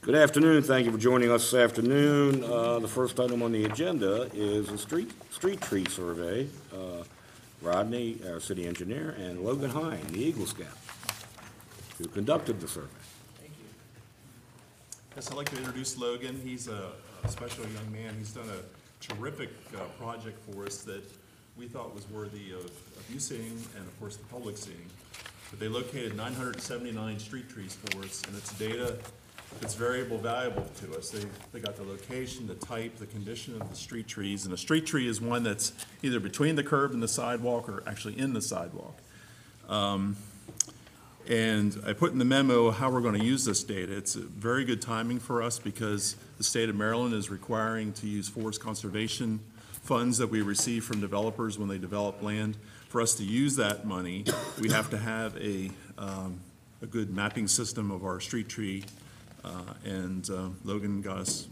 Good afternoon. Thank you for joining us this afternoon. The first item on the agenda is a street tree survey. Rodney, our city engineer, and Logan Hine, the Eagle Scout, who conducted the survey. Thank you. Yes, I'd like to introduce Logan. He's a special young man. He's done a terrific project for us that we thought was worthy of you seeing and, of course, the public seeing. But they located 979 street trees for us, and it's data that's valuable to us. They got the location, the type, the condition of the street trees, and a street tree is one that's either between the curb and the sidewalk or actually in the sidewalk. And I put in the memo how we're going to use this data. It's a very good timing for us because the state of Maryland is requiring to use forest conservation funds that we receive from developers when they develop land. For us to use that money, we have to have a good mapping system of our street tree, and Logan got us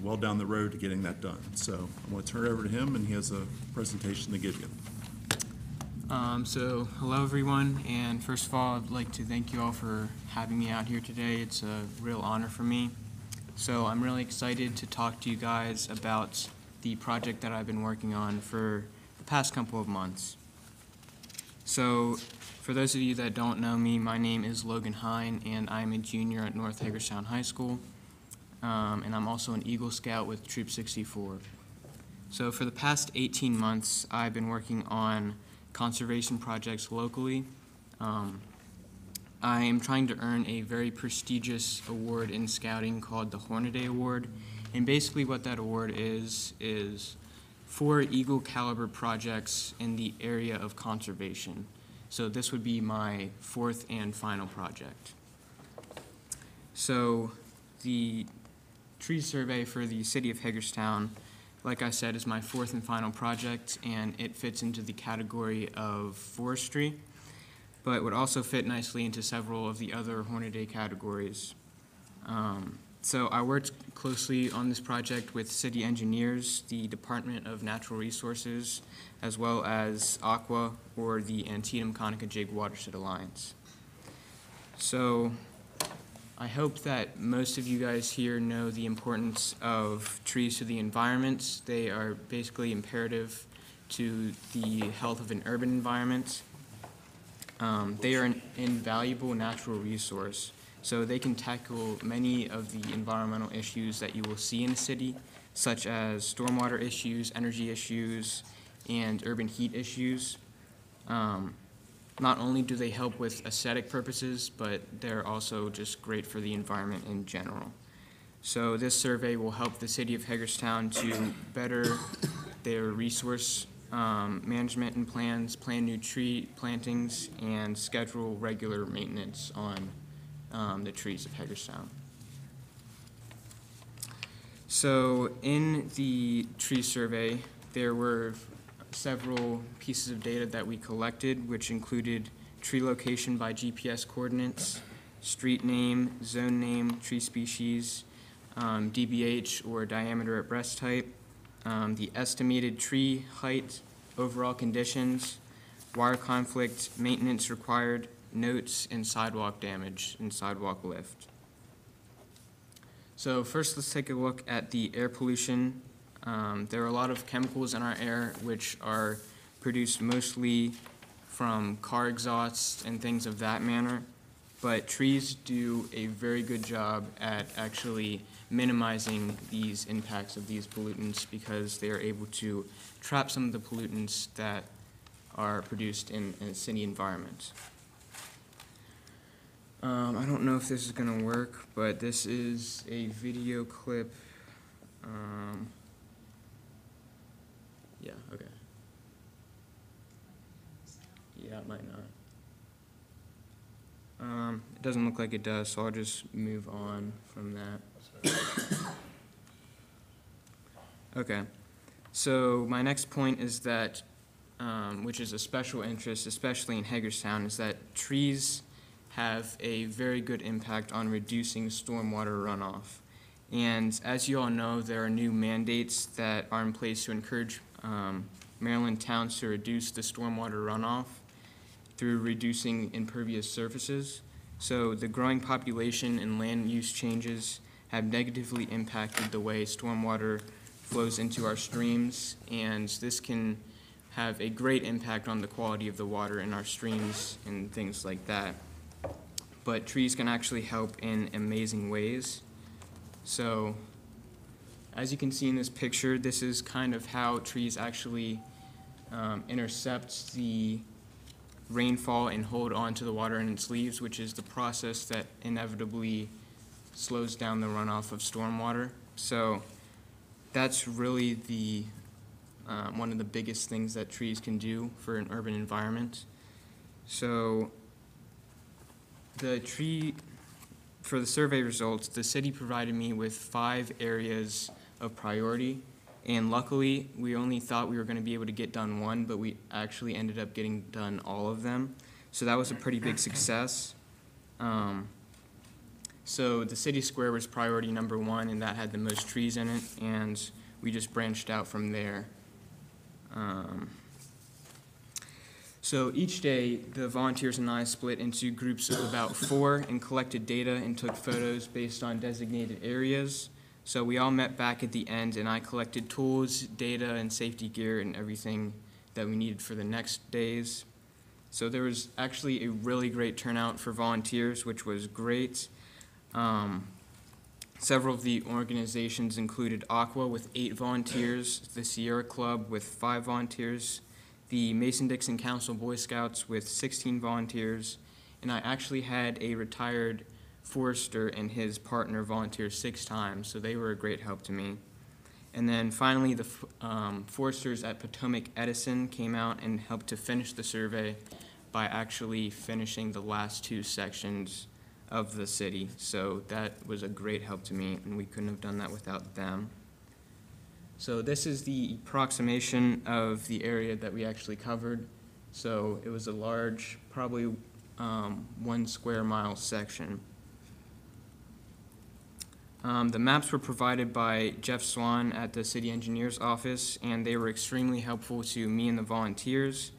well down the road to getting that done. So I'm going to turn it over to him, and he has a presentation to give you. So hello everyone, and first of all I'd like to thank you all for having me out here today. It's a real honor for me. So I'm really excited to talk to you guys about the project that I've been working on for the past couple of months. So for those of you that don't know me, my name is Logan Hine, and I'm a junior at North Hagerstown High School, and I'm also an Eagle Scout with Troop 64. So for the past 18 months, I've been working on conservation projects locally. I am trying to earn a very prestigious award in scouting called the Hornaday Award, and basically what that award is 4 Eagle caliber projects in the area of conservation. So this would be my 4th and final project. So the tree survey for the city of Hagerstown, like I said, is my 4th and final project, and it fits into the category of forestry, but would also fit nicely into several of the other Hornaday categories. So I worked closely on this project with city engineers, the Department of Natural Resources, as well as AQUA, or the Antietam-Conococheague Watershed Alliance. So I hope that most of you guys here know the importance of trees to the environment. They are basically imperative to the health of an urban environment. They are an invaluable natural resource, so they can tackle many of the environmental issues that you will see in a city, such as stormwater issues, energy issues, and urban heat issues. Not only do they help with aesthetic purposes, but they're also just great for the environment in general. So this survey will help the city of Hagerstown to better their resource management and plans, plan new tree plantings, and schedule regular maintenance on the trees of Hagerstown. So in the tree survey, there were several pieces of data that we collected, which included tree location by GPS coordinates, street name, zone name, tree species, DBH or diameter at breast height, the estimated tree height, overall conditions, wire conflict, maintenance required, notes, and sidewalk damage and sidewalk lift. So first let's take a look at the air pollution. There are a lot of chemicals in our air which are produced mostly from car exhausts and things of that manner, but trees do a very good job at actually minimizing these impacts of these pollutants because they are able to trap some of the pollutants that are produced in a city environment. I don't know if this is going to work, but this is a video clip. Yeah, okay. Yeah, it might not. It doesn't look like it does, so I'll just move on from that. Okay, so my next point is that, which is a special interest, especially in Hagerstown, is that trees have a very good impact on reducing stormwater runoff. And as you all know, there are new mandates that are in place to encourage Maryland towns to reduce the stormwater runoff through reducing impervious surfaces. So the growing population and land use changes have negatively impacted the way stormwater flows into our streams, and this can have a great impact on the quality of the water in our streams and things like that. But trees can actually help in amazing ways. So, as you can see in this picture, this is kind of how trees actually intercept the rainfall and hold on to the water in its leaves, which is the process that inevitably slows down the runoff of stormwater. So that's really the one of the biggest things that trees can do for an urban environment. So for the survey results, the city provided me with 5 areas of priority, and luckily we only thought we were going to be able to get done 1, but we actually ended up getting done all of them. So that was a pretty big success. So the city square was priority number 1, and that had the most trees in it, and we just branched out from there. So each day, the volunteers and I split into groups of about 4 and collected data and took photos based on designated areas. So we all met back at the end, and I collected tools, data, and safety gear and everything that we needed for the next days. So there was actually a really great turnout for volunteers, which was great. Several of the organizations included Aqua with 8 volunteers, the Sierra Club with 5 volunteers, the Mason-Dixon Council Boy Scouts with 16 volunteers, and I actually had a retired forester and his partner volunteer 6 times, so they were a great help to me. And then finally, the foresters at Potomac Edison came out and helped to finish the survey by actually finishing the last 2 sections of the city. So that was a great help to me, and we couldn't have done that without them. So this is the approximation of the area that we actually covered. So it was a large, probably 1 square mile section. The maps were provided by Jeff Swan at the city engineer's office, and they were extremely helpful to me and the volunteers.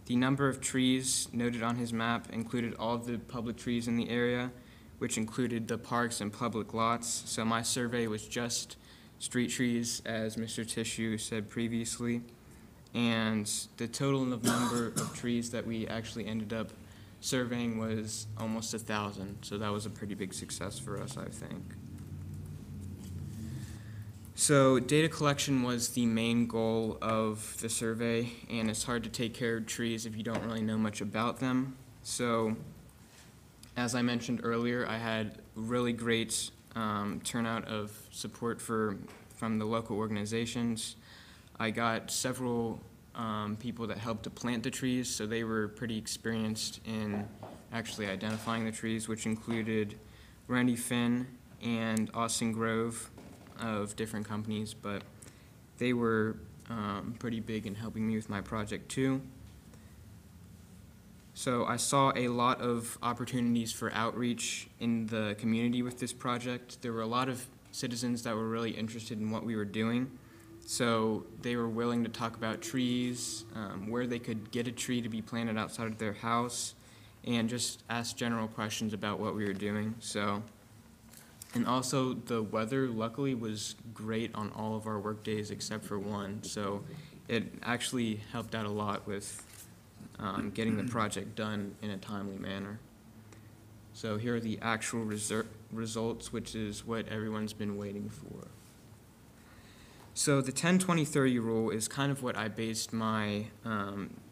The number of trees noted on his map included all of the public trees in the area, which included the parks and public lots. So my survey was just street trees, as Mr. Tissue said previously. And the total number of trees that we actually ended up surveying was almost 1,000. So that was a pretty big success for us, I think. So data collection was the main goal of the survey, and it's hard to take care of trees if you don't really know much about them. So as I mentioned earlier, I had really great turnout of support from the local organizations. I got several people that helped to plant the trees, so they were pretty experienced in actually identifying the trees, which included Randy Finn and Austin Grove of different companies, but they were pretty big in helping me with my project too. So I saw a lot of opportunities for outreach in the community with this project. There were a lot of citizens that were really interested in what we were doing. So they were willing to talk about trees, where they could get a tree to be planted outside of their house, and just ask general questions about what we were doing. And also the weather luckily was great on all of our work days except for 1. So it actually helped out a lot with getting the project done in a timely manner. So here are the actual results, which is what everyone's been waiting for. So the 10-20-30 rule is kind of what I based my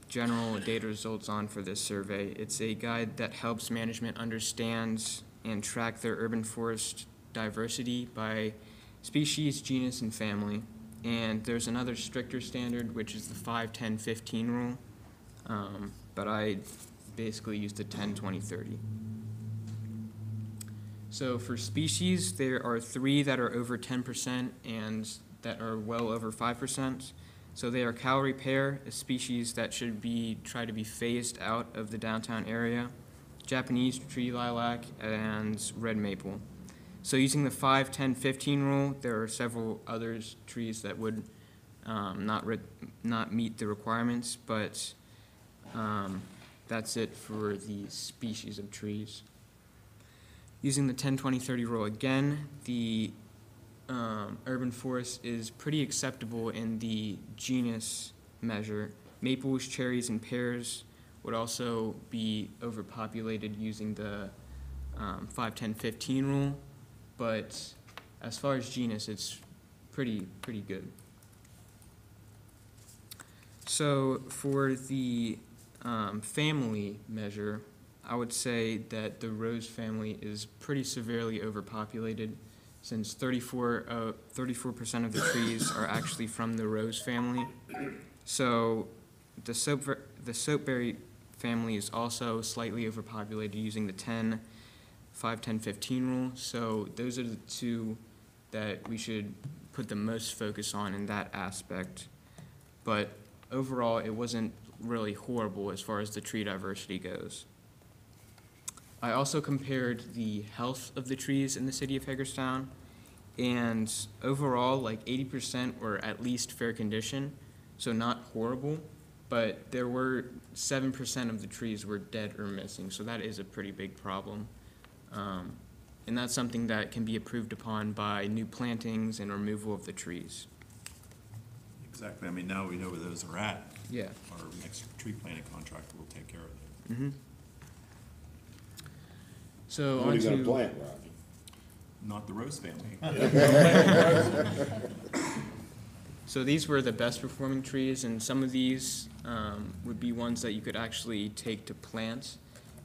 general data results on for this survey. It's a guide that helps management understand and track their urban forest diversity by species, genus, and family. And there's another stricter standard, which is the 5-10-15 rule. But I basically used the 10-20-30. So for species, there are 3 that are over 10% and that are well over 5%. So they are calorie pear, a species that should try to be phased out of the downtown area, Japanese tree lilac, and red maple. So using the 5-10-15 rule, there are several other trees that would not meet the requirements, but that's it for the species of trees. Using the 10-20-30 rule again, the urban forest is pretty acceptable in the genus measure. Maples, cherries, and pears would also be overpopulated using the 5-10-15 rule, but as far as genus, it's pretty good. So for the family measure, I would say that the rose family is pretty severely overpopulated, since 34% of the trees are actually from the rose family. So the soapberry family is also slightly overpopulated using the 5-10-15 rule. So those are the two that we should put the most focus on in that aspect. But overall, it wasn't really horrible as far as the tree diversity goes. I also compared the health of the trees in the city of Hagerstown, and overall, like 80% were at least fair condition, so not horrible, but there were 7% of the trees were dead or missing, so that is a pretty big problem. And that's something that can be improved upon by new plantings and removal of the trees. Exactly. I mean, now we know where those are at. Yeah. Our next tree planting contractor will take care of those. Mm-hmm. So What are on you gonna to, plant, Rodney? Not the rose family. so these were the best performing trees, and some of these would be ones that you could actually take to plant,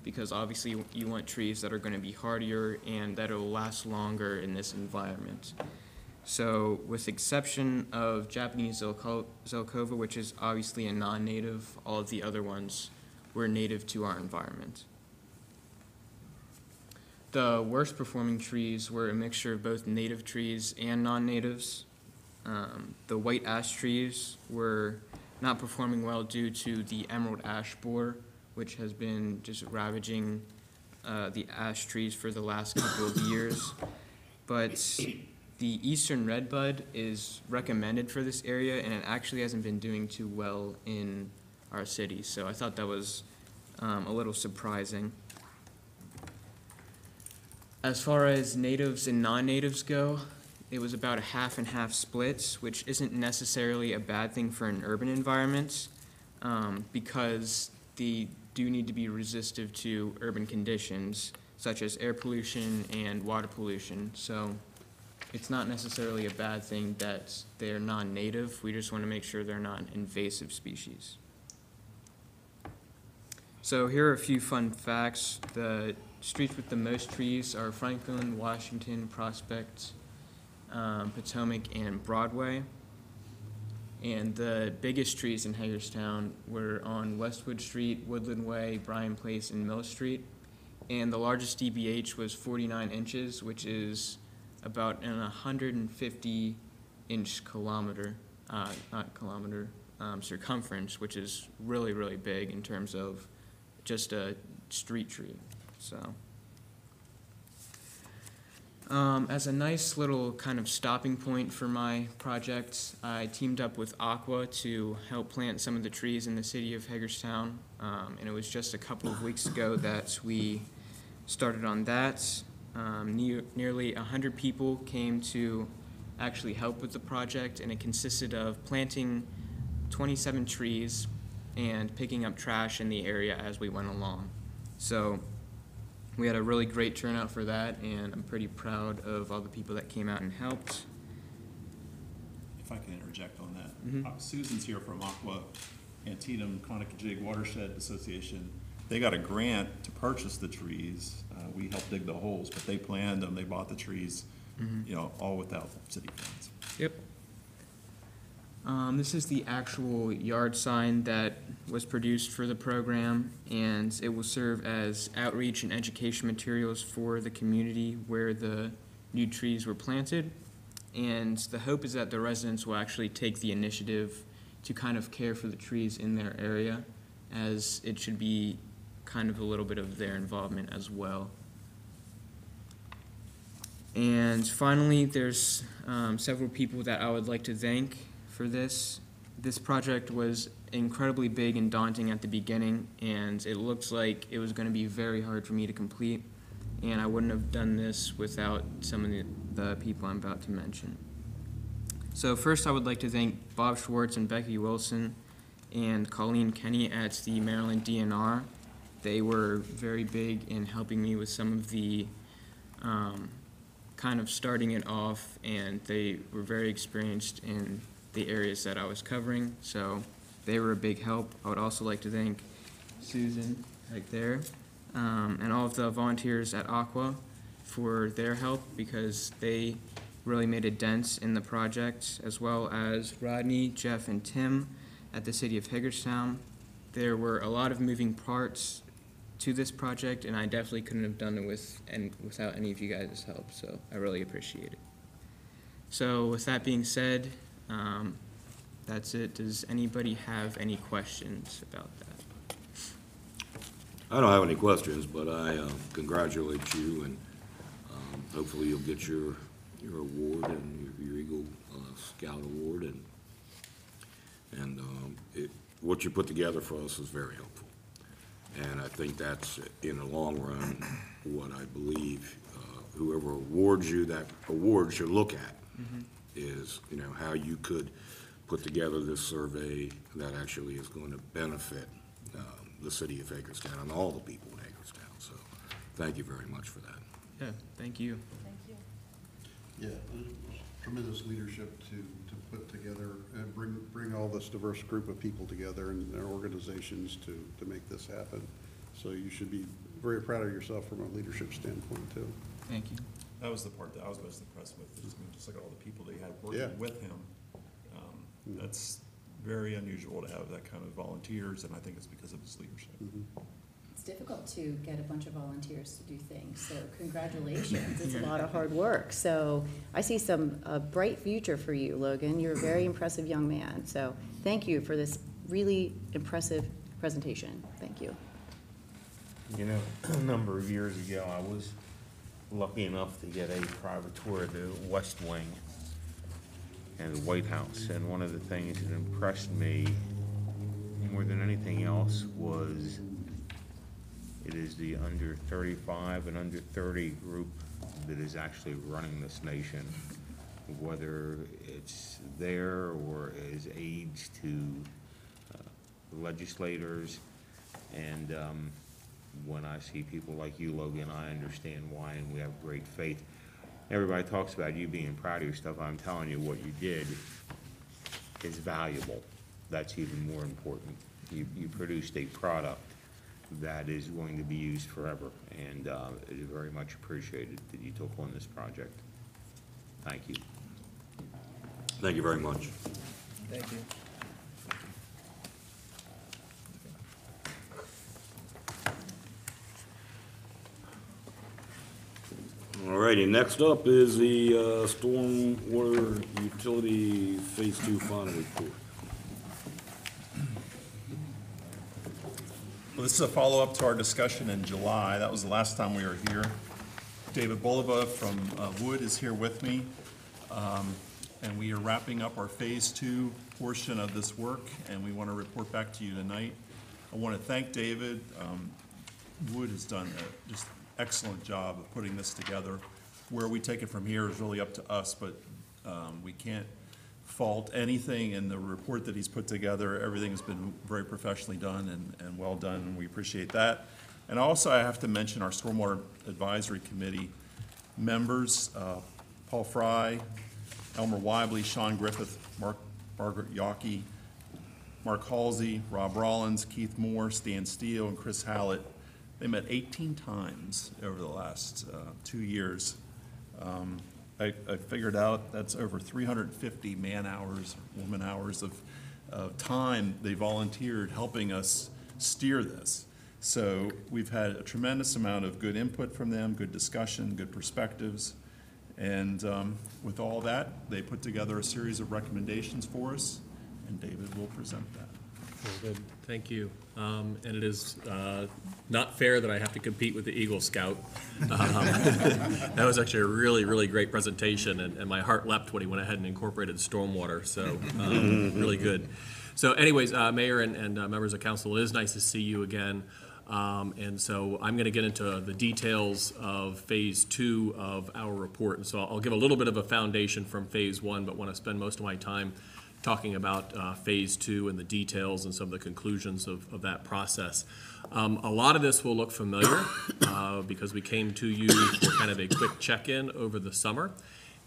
because obviously you want trees that are going to be hardier and that will last longer in this environment. So with the exception of Japanese Zelkova, which is obviously a non-native, all of the other ones were native to our environment. The worst performing trees were a mixture of both native trees and non-natives. The white ash trees were not performing well due to the emerald ash borer, which has been just ravaging the ash trees for the last couple of years. But the eastern redbud is recommended for this area, and it actually hasn't been doing too well in our city. So I thought that was a little surprising. As far as natives and non-natives go, it was about a half and half split, which isn't necessarily a bad thing for an urban environment, because they do need to be resistive to urban conditions, such as air pollution and water pollution. So it's not necessarily a bad thing that they're non-native. We just want to make sure they're not an invasive species. So here are a few fun facts. The streets with the most trees are Franklin, Washington, Prospect, Potomac, and Broadway. And the biggest trees in Hagerstown were on Westwood Street, Woodland Way, Bryan Place, and Mill Street. And the largest DBH was 49 inches, which is about an 150-inch circumference, which is really, really big in terms of just a street tree. So as a nice little kind of stopping point for my project, I teamed up with Aqua to help plant some of the trees in the city of Hagerstown, and it was just a couple of weeks ago that we started on that. Nearly 100 people came to actually help with the project, and it consisted of planting 27 trees and picking up trash in the area as we went along. So we had a really great turnout for that, and I'm pretty proud of all the people that came out and helped. If I can interject on that. Mm-hmm. Susan's here from Aqua Antietam Conococheague Watershed Association. They got a grant to purchase the trees. We helped dig the holes, but they planned them, they bought the trees, Mm-hmm. you know, all without city funds. Yep. This is the actual yard sign that was produced for the program, and it will serve as outreach and education materials for the community where the new trees were planted. And the hope is that the residents will actually take the initiative to kind of care for the trees in their area, as it should be kind of a little bit of their involvement as well. And finally, there's several people that I would like to thank for this. This project was incredibly big and daunting at the beginning, and it looks like it was going to be very hard for me to complete. and I wouldn't have done this without some of the people I'm about to mention. So first, I would like to thank Bob Schwartz and Becky Wilson and Colleen Kenny at the Maryland DNR. They were very big in helping me with some of the kind of starting it off, and they were very experienced in the areas that I was covering, so they were a big help. I would also like to thank Susan right there, and all of the volunteers at Aqua for their help, because they really made a dent in the project, as well as Rodney, Jeff, and Tim at the City of Hagerstown. There were a lot of moving parts to this project, and I definitely couldn't have done it without any of you guys' help, so I really appreciate it. So with that being said, that's it. Does anybody have any questions about that? I don't have any questions, but I congratulate you, and hopefully you'll get your award and your Eagle Scout Award, and what you put together for us is very helpful. And I think that's, in the long run, what I believe whoever awards you that award should look at, is, how you could put together this survey that actually is going to benefit the city of Hagerstown and all the people in Hagerstown. So thank you very much for that. Yeah, thank you. Thank you. Yeah, tremendous leadership to put together and bring all this diverse group of people together and their organizations to make this happen. So you should be very proud of yourself from a leadership standpoint, too. Thank you. That was the part that I was most impressed with, is, just like all the people they had Yeah. working with him. That's very unusual to have that kind of volunteers, and I think it's because of his leadership. It's difficult to get a bunch of volunteers to do things, so congratulations. It's a lot of hard work. So I see a bright future for you, Logan. You're a very impressive young man. So thank you for this really impressive presentation. Thank you. A number of years ago, I was lucky enough to get a private tour of the West Wing and the White House, and one of the things that impressed me more than anything else was it is the under 35 and under 30 group that is actually running this nation, whether it's there or is aides to legislators. And when I see people like you, Logan, I understand why, and we have great faith. Everybody talks about you being proud of your stuff. I'm telling you, what you did is valuable. That's even more important. You produced a product that is going to be used forever, and it is very much appreciated that you took on this project. Thank you. Thank you very much. Thank you. All righty, next up is the Stormwater Utility Phase 2 final report. Well, this is a follow-up to our discussion in July. That was the last time we were here. David Bolova from Wood is here with me, and we are wrapping up our Phase 2 portion of this work, and we want to report back to you tonight. I want to thank David. Wood has done a just excellent job of putting this together. Where we take it from here is really up to us, but we can't fault anything in the report that he's put together. Everything has been very professionally done and well done, and we appreciate that. And also, I have to mention our Stormwater Advisory Committee members, Paul Fry, Elmer Weibly, Sean Griffith, Margaret Yockey, Mark Halsey, Rob Rollins, Keith Moore, Stan Steele, and Chris Hallett. They met 18 times over the last 2 years. I figured out that's over 350 man-hours, woman-hours of time they volunteered helping us steer this. So we've had a tremendous amount of good input from them, good discussion, good perspectives. And with all that, they put together a series of recommendations for us, and David will present that. Well, good, thank you. And it is not fair that I have to compete with the Eagle Scout. That was actually a really, really great presentation, and my heart leapt when he went ahead and incorporated stormwater, so really good. So anyways, Mayor and members of council, it is nice to see you again. And so I'm going to get into the details of phase 2 of our report. And so I'll give a little bit of a foundation from phase 1, but want to spend most of my time talking about phase 2 and the details and some of the conclusions of that process. A lot of this will look familiar because we came to you for kind of a quick check-in over the summer.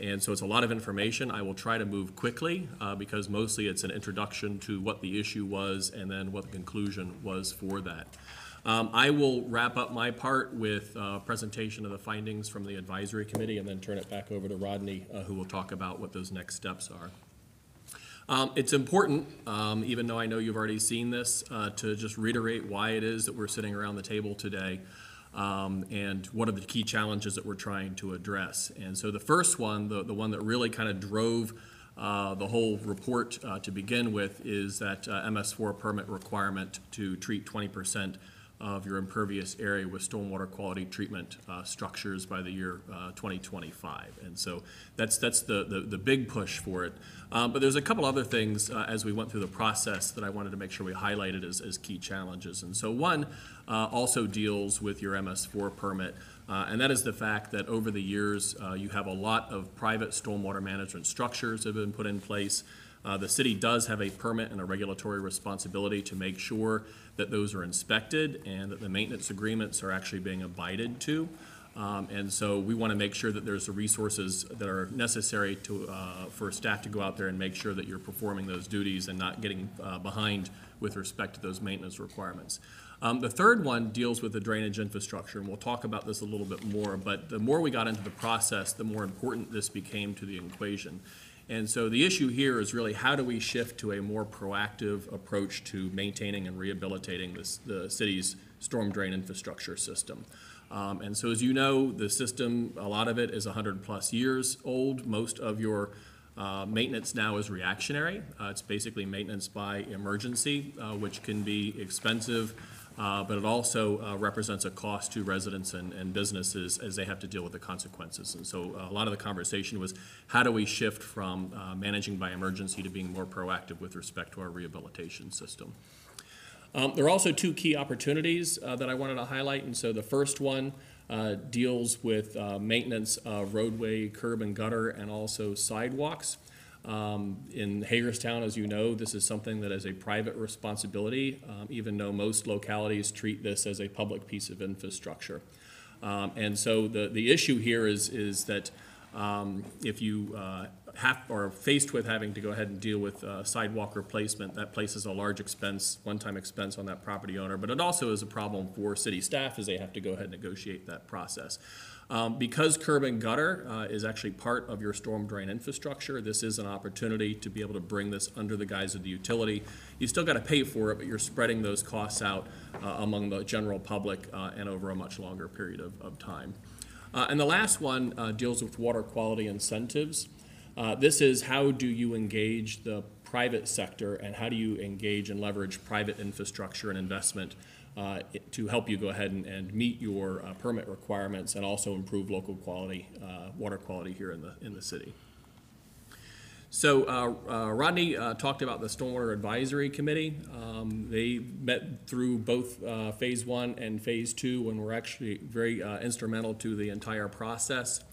And so it's a lot of information. I will try to move quickly because mostly it's an introduction to what the issue was and then what the conclusion was for that. I will wrap up my part with a presentation of the findings from the advisory committee and then turn it back over to Rodney, who will talk about what those next steps are. It's important, even though I know you've already seen this, to just reiterate why it is that we're sitting around the table today and what are the key challenges that we're trying to address. And so the first one, the one that really kind of drove the whole report to begin with, is that MS4 permit requirement to treat 20% of your impervious area with stormwater quality treatment structures by the year 2025. And so that's the big push for it. But there's a couple other things as we went through the process that I wanted to make sure we highlighted as key challenges. And so one also deals with your MS4 permit, and that is the fact that over the years you have a lot of private stormwater management structures that have been put in place. The city does have a permit and a regulatory responsibility to make sure that those are inspected and that the maintenance agreements are actually being abided to. And so we want to make sure that there's the resources that are necessary for staff to go out there and make sure that you're performing those duties and not getting behind with respect to those maintenance requirements. The third one deals with the drainage infrastructure, and we'll talk about this a little bit more, but the more we got into the process, the more important this became to the equation. And so the issue here is really how do we shift to a more proactive approach to maintaining and rehabilitating the city's storm drain infrastructure system. And so as you know, the system, a lot of it is 100+ years old. Most of your maintenance now is reactionary. It's basically maintenance by emergency, which can be expensive, but it also represents a cost to residents and businesses as they have to deal with the consequences. And so a lot of the conversation was how do we shift from managing by emergency to being more proactive with respect to our rehabilitation system. There are also two key opportunities that I wanted to highlight. And so the first one deals with maintenance of roadway, curb and gutter, and also sidewalks. In Hagerstown, as you know, this is something that is a private responsibility, even though most localities treat this as a public piece of infrastructure. And so the issue here is that if you are faced with having to go ahead and deal with sidewalk replacement, that places a large expense, one-time expense on that property owner, but it also is a problem for city staff as they have to go ahead and negotiate that process. Because curb and gutter is actually part of your storm drain infrastructure, this is an opportunity to be able to bring this under the guise of the utility. You still got to pay for it, but you're spreading those costs out among the general public and over a much longer period of time. And the last one deals with water quality incentives. This is how do you engage the private sector and how do you engage and leverage private infrastructure and investment to help you go ahead and meet your permit requirements and also improve local quality, water quality here in the city. So Rodney talked about the Stormwater Advisory Committee. They met through both phase 1 and phase 2 and were actually very instrumental to the entire process.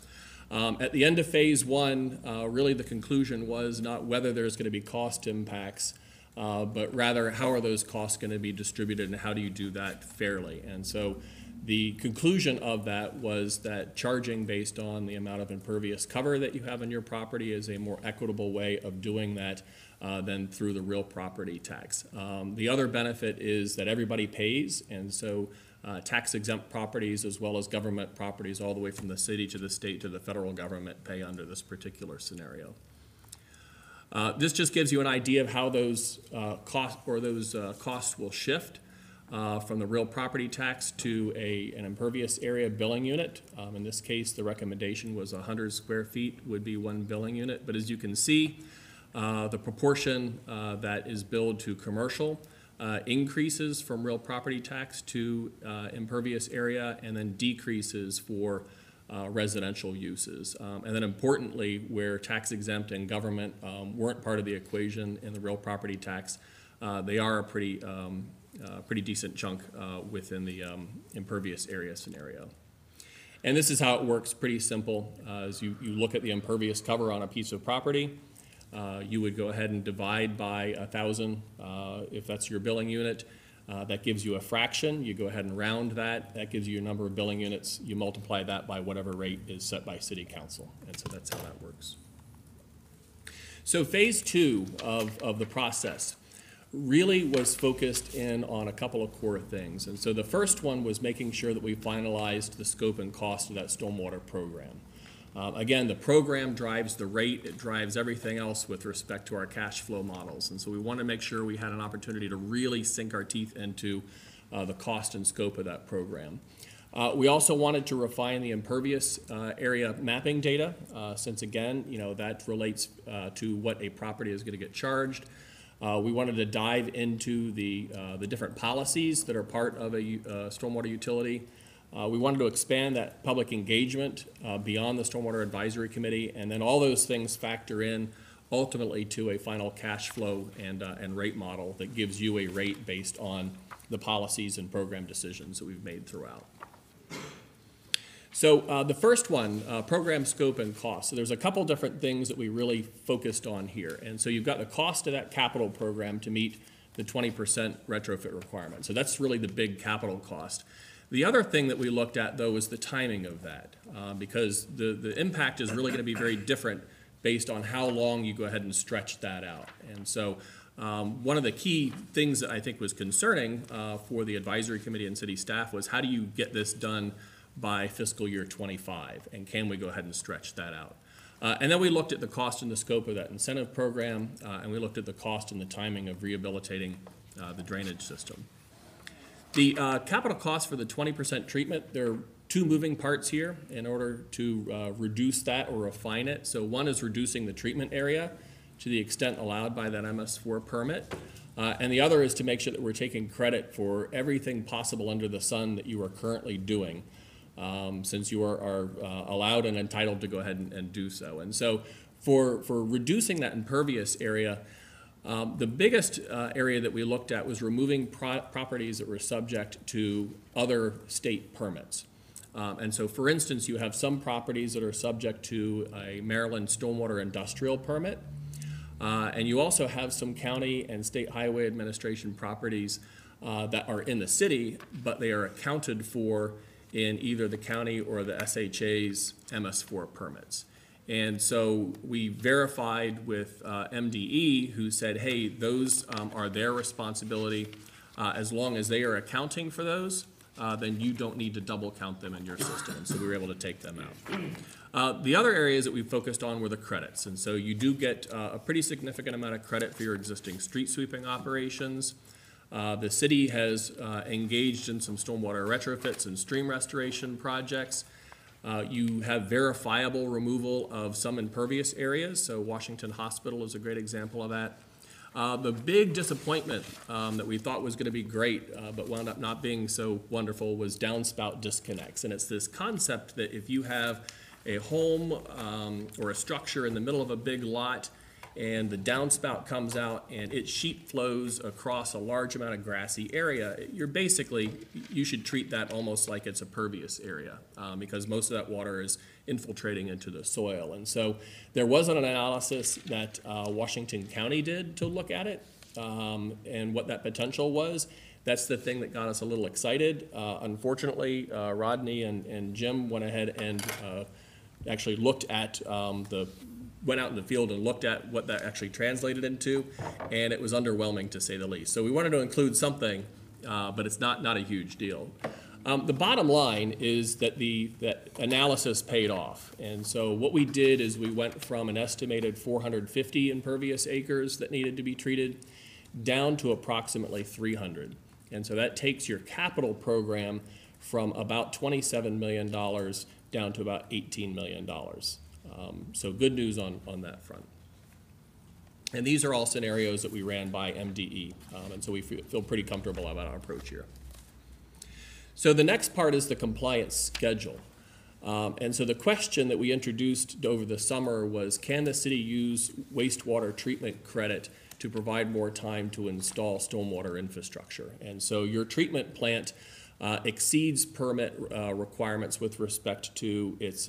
At the end of phase 1, really the conclusion was not whether there's going to be cost impacts, but rather how are those costs going to be distributed and how do you do that fairly. And so the conclusion of that was that charging based on the amount of impervious cover that you have on your property is a more equitable way of doing that than through the real property tax. The other benefit is that everybody pays, and so tax-exempt properties as well as government properties all the way from the city to the state to the federal government pay under this particular scenario. This just gives you an idea of how those costs will shift from the real property tax to an impervious area billing unit. In this case, the recommendation was 100 square feet would be one billing unit. But as you can see, the proportion that is billed to commercial increases from real property tax to impervious area and then decreases for residential uses. And then importantly, where tax exempt and government weren't part of the equation in the real property tax, they are a pretty pretty decent chunk within the impervious area scenario. And this is how it works, pretty simple. As you look at the impervious cover on a piece of property, you would go ahead and divide by 1,000 if that's your billing unit. That gives you a fraction. You go ahead and round that. That gives you a number of billing units. You multiply that by whatever rate is set by City Council. And so that's how that works. So phase 2 of the process really was focused in on a couple of core things. And so the first one was making sure that we finalized the scope and cost of that stormwater program. Again, the program drives the rate, it drives everything else with respect to our cash flow models. And so we want to make sure we had an opportunity to really sink our teeth into the cost and scope of that program. We also wanted to refine the impervious area mapping data, since again, that relates to what a property is going to get charged. We wanted to dive into the different policies that are part of a stormwater utility. We wanted to expand that public engagement beyond the Stormwater Advisory Committee, and then all those things factor in ultimately to a final cash flow and rate model that gives you a rate based on the policies and program decisions that we've made throughout. So the first one, program scope and cost. So there's a couple different things that we really focused on here. And so you've got the cost of that capital program to meet the 20% retrofit requirement. So that's really the big capital cost. The other thing that we looked at, though, was the timing of that, because the impact is really going to be very different based on how long you go ahead and stretch that out. And so one of the key things that I think was concerning for the advisory committee and city staff was, how do you get this done by fiscal year 25, and can we go ahead and stretch that out? And then we looked at the cost and the scope of that incentive program, and we looked at the cost and the timing of rehabilitating the drainage system. The capital cost for the 20% treatment, there are two moving parts here in order to reduce that or refine it. So one is reducing the treatment area to the extent allowed by that MS4 permit. And the other is to make sure that we're taking credit for everything possible under the sun that you are currently doing, since you are allowed and entitled to go ahead and do so. And so for reducing that impervious area, the biggest area that we looked at was removing properties that were subject to other state permits. And so, for instance, you have some properties that are subject to a Maryland stormwater industrial permit, and you also have some county and state highway administration properties that are in the city, but they are accounted for in either the county or the SHA's MS4 permits. And so we verified with MDE, who said, hey, those are their responsibility. As long as they are accounting for those, then you don't need to double count them in your system. And so we were able to take them out. The other areas that we focused on were the credits. And so you do get a pretty significant amount of credit for your existing street sweeping operations. The city has engaged in some stormwater retrofits and stream restoration projects. You have verifiable removal of some impervious areas, so Washington Hospital is a great example of that. The big disappointment that we thought was going to be great, but wound up not being so wonderful, was downspout disconnects. And it's this concept that if you have a home or a structure in the middle of a big lot, and the downspout comes out and it sheet flows across a large amount of grassy area, you should treat that almost like it's a pervious area, because most of that water is infiltrating into the soil. And so there wasn't an analysis that Washington County did to look at it and what that potential was. That's the thing that got us a little excited. Unfortunately, Rodney and Jim went ahead and actually looked at went out in the field and looked at what that actually translated into, and it was underwhelming, to say the least. So we wanted to include something, but it's not a huge deal. The bottom line is that that analysis paid off. And so what we did is we went from an estimated 450 impervious acres that needed to be treated down to approximately 300. And so that takes your capital program from about $27 million down to about $18 million. So good news on that front. And these are all scenarios that we ran by MDE, and so we feel pretty comfortable about our approach here. So the next part is the compliance schedule. And so the question that we introduced over the summer was, can the city use wastewater treatment credit to provide more time to install stormwater infrastructure? And so your treatment plant exceeds permit requirements with respect to its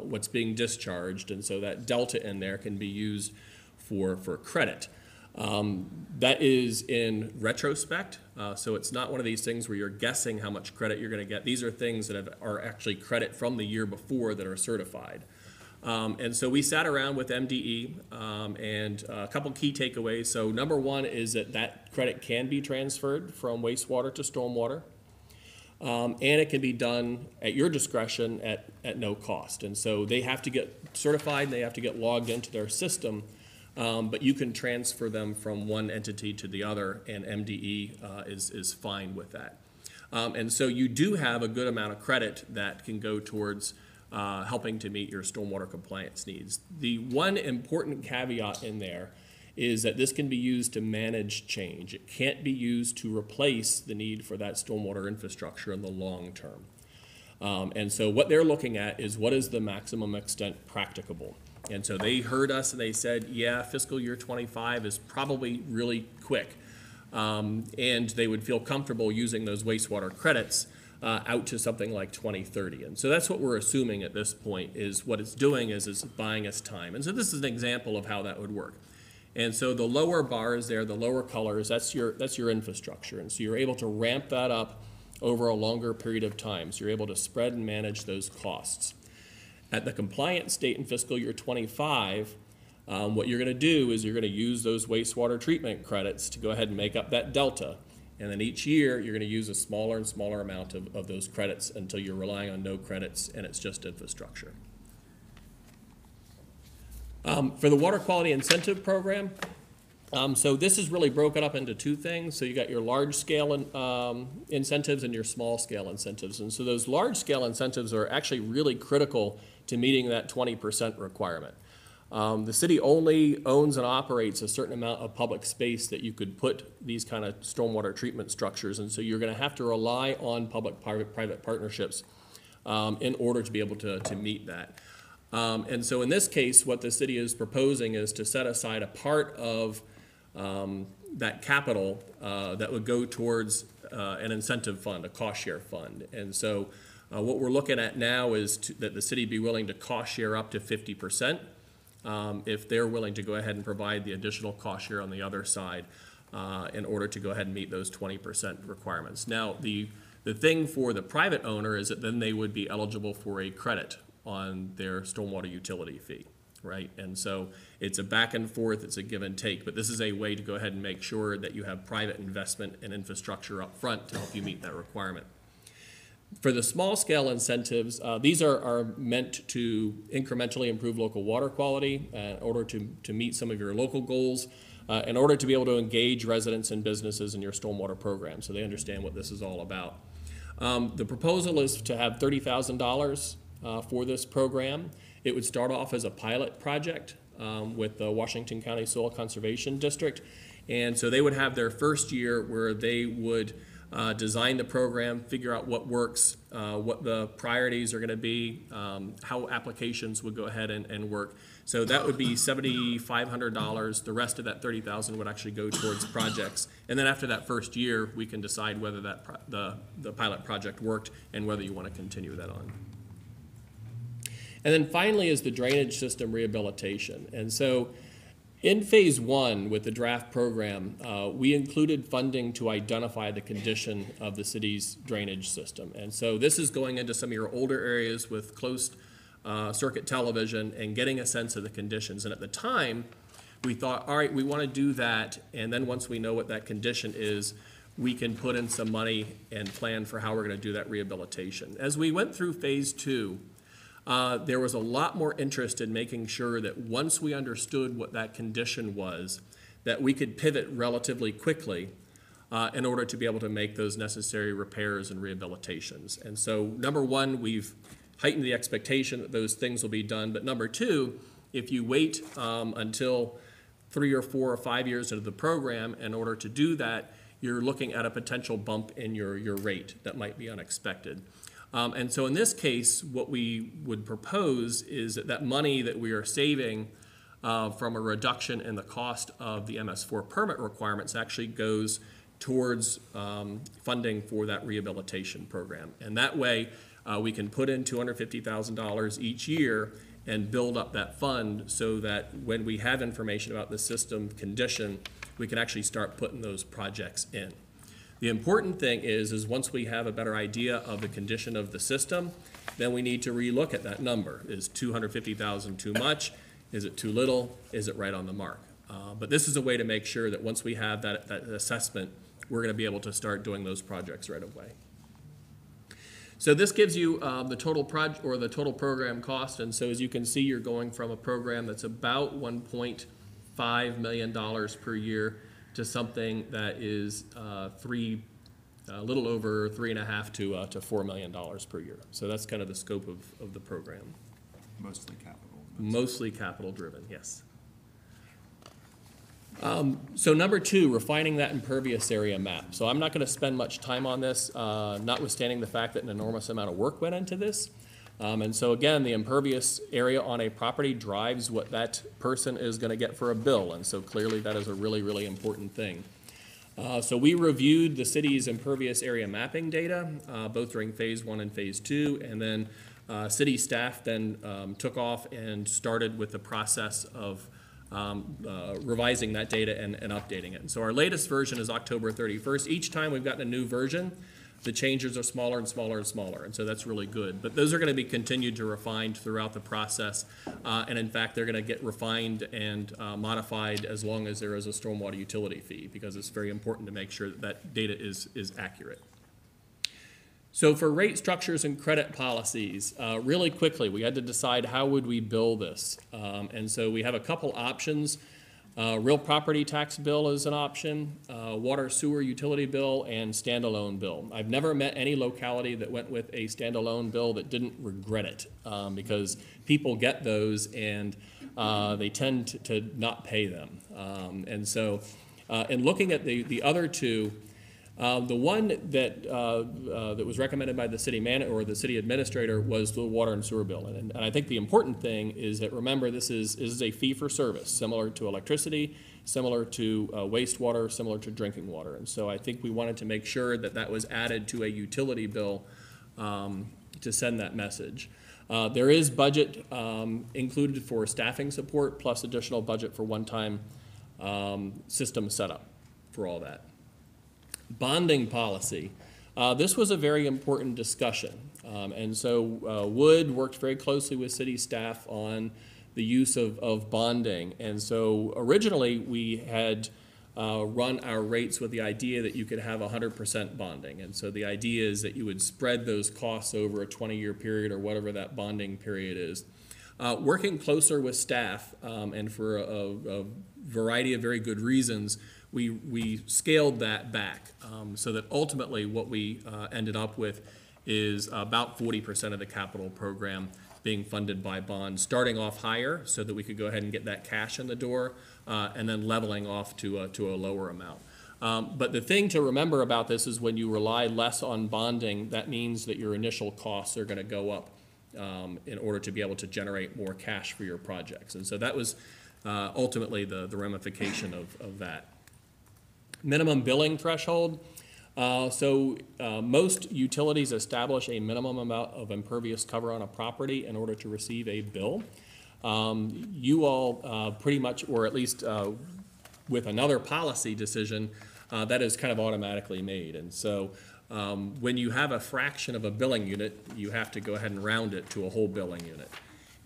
what's being discharged, and so that delta in there can be used for credit. That is in retrospect, so it's not one of these things where you're guessing how much credit you're going to get. These are things that are actually credit from the year before that are certified. And so we sat around with MDE and a couple key takeaways. So number one is that credit can be transferred from wastewater to stormwater. And it can be done at your discretion at no cost. And so they have to get certified and they have to get logged into their system, but you can transfer them from one entity to the other, and MDE is fine with that. And so you do have a good amount of credit that can go towards helping to meet your stormwater compliance needs. The one important caveat in there is that this can be used to manage change. It can't be used to replace the need for that stormwater infrastructure in the long term. And so what they're looking at is what is the maximum extent practicable. And so they heard us and they said, yeah, fiscal year 25 is probably really quick. And they would feel comfortable using those wastewater credits out to something like 2030. And so that's what we're assuming at this point, is what it's doing is buying us time. And so this is an example of how that would work. And so the lower bars there, the lower colors, that's your infrastructure. And so you're able to ramp that up over a longer period of time. So you're able to spread and manage those costs. At the compliance date in fiscal year 25, what you're going to do is you're going to use those wastewater treatment credits to go ahead and make up that delta. And then each year, you're going to use a smaller and smaller amount of those credits until you're relying on no credits and it's just infrastructure. For the Water Quality Incentive Program, so this is really broken up into two things. So you got your large-scale incentives and your small-scale incentives. And so those large-scale incentives are actually really critical to meeting that 20% requirement. The city only owns and operates a certain amount of public space that you could put these kind of stormwater treatment structures, and so you're going to have to rely on public-private partnerships in order to be able to meet that. And so in this case, what the city is proposing is to set aside a part of that capital that would go towards an incentive fund, a cost share fund. And so what we're looking at now is that the city be willing to cost share up to 50%. If they're willing to go ahead and provide the additional cost share on the other side in order to go ahead and meet those 20% requirements. Now, the thing for the private owner is that then they would be eligible for a credit on their stormwater utility fee, right? And so it's a back and forth, it's a give and take, but this is a way to go ahead and make sure that you have private investment and infrastructure up front to help you meet that requirement. For the small scale incentives, these are meant to incrementally improve local water quality in order to meet some of your local goals, in order to be able to engage residents and businesses in your stormwater program so they understand what this is all about. The proposal is to have $30,000 for this program. It would start off as a pilot project with the Washington County Soil Conservation District. And so they would have their first year where they would design the program, figure out what works, what the priorities are going to be, how applications would go ahead and work. So that would be $7,500. The rest of that $30,000 would actually go towards projects. And then after that first year, we can decide whether the pilot project worked and whether you want to continue that on. And then finally is the drainage system rehabilitation. And so in phase one with the draft program, we included funding to identify the condition of the city's drainage system. And so this is going into some of your older areas with closed circuit television and getting a sense of the conditions. And at the time, we thought, all right, we want to do that. And then once we know what that condition is, we can put in some money and plan for how we're going to do that rehabilitation. As we went through phase two, there was a lot more interest in making sure that once we understood what that condition was, that we could pivot relatively quickly in order to be able to make those necessary repairs and rehabilitations. And so, number one, we've heightened the expectation that those things will be done. But number two, if you wait until 3 or 4 or 5 years into the program in order to do that, you're looking at a potential bump in your rate that might be unexpected. And so in this case, what we would propose is that that money that we are saving from a reduction in the cost of the MS4 permit requirements actually goes towards funding for that rehabilitation program. And that way, we can put in $250,000 each year and build up that fund so that when we have information about the system condition, we can actually start putting those projects in. The important thing is once we have a better idea of the condition of the system, then we need to relook at that number. Is $250,000 too much? Is it too little? Is it right on the mark? But this is a way to make sure that once we have that assessment, we're going to be able to start doing those projects right away. So this gives you the total program cost, and so as you can see, you're going from a program that's about $1.5 million per year to something that is a little over $3.5 to $4 million per year. So that's kind of the scope of the program. Mostly capital. Mostly capital driven, yes. So number two, refining that impervious area map. So I'm not going to spend much time on this, notwithstanding the fact that an enormous amount of work went into this. And so again, the impervious area on a property drives what that person is going to get for a bill. And so clearly that is a really, really important thing. So we reviewed the city's impervious area mapping data, both during phase 1 and phase 2, and then city staff then took off and started with the process of revising that data and updating it. And so our latest version is October 31st. Each time we've gotten a new version, the changes are smaller and smaller and smaller, and so that's really good. But those are going to be continued to refined throughout the process, and in fact, they're going to get refined and modified as long as there is a stormwater utility fee, because it's very important to make sure that that data is accurate. So for rate structures and credit policies, really quickly, we had to decide how would we bill this. And so we have a couple options. Real property tax bill is an option, water sewer utility bill, and standalone bill. I've never met any locality that went with a standalone bill that didn't regret it, because people get those and they tend to not pay them. And so in looking at the other two, the one that was recommended by the city manager or the city administrator was the water and sewer bill. And I think the important thing is that, remember, this is a fee for service, similar to electricity, similar to wastewater, similar to drinking water. And so I think we wanted to make sure that that was added to a utility bill to send that message. There is budget included for staffing support, plus additional budget for one-time system setup for all that. Bonding policy. This was a very important discussion. And so Wood worked very closely with city staff on the use of bonding. And so originally we had run our rates with the idea that you could have 100% bonding. And so the idea is that you would spread those costs over a 20-year period or whatever that bonding period is. Working closer with staff, and for a variety of very good reasons, we scaled that back, so that ultimately what we ended up with is about 40% of the capital program being funded by bonds, starting off higher so that we could go ahead and get that cash in the door, and then leveling off to a lower amount. But the thing to remember about this is when you rely less on bonding, that means that your initial costs are going to go up in order to be able to generate more cash for your projects. And so that was ultimately the ramification of that. Minimum billing threshold. Most utilities establish a minimum amount of impervious cover on a property in order to receive a bill. You all pretty much, or at least with another policy decision, that is kind of automatically made. And so when you have a fraction of a billing unit, you have to go ahead and round it to a whole billing unit.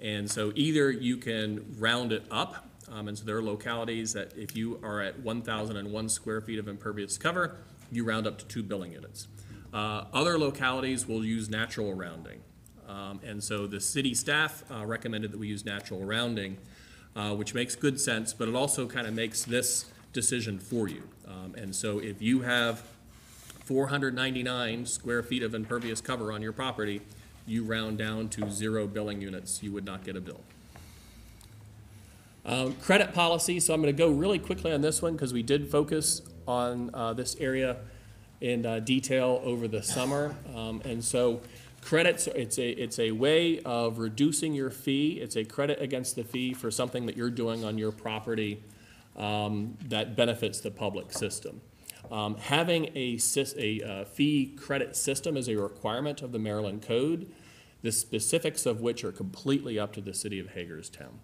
And so either you can round it up, and so there are localities that if you are at 1,001 square feet of impervious cover, you round up to 2 billing units. Other localities will use natural rounding. And so the city staff recommended that we use natural rounding, which makes good sense, but it also kind of makes this decision for you. And so if you have 499 square feet of impervious cover on your property, you round down to 0 billing units, you would not get a bill. Credit policy, so I'm going to go really quickly on this one because we did focus on this area in detail over the summer. And so Credits, it's a way of reducing your fee. It's a credit against the fee for something that you're doing on your property that benefits the public system. Having a fee credit system is a requirement of the Maryland Code, the specifics of which are completely up to the city of Hagerstown.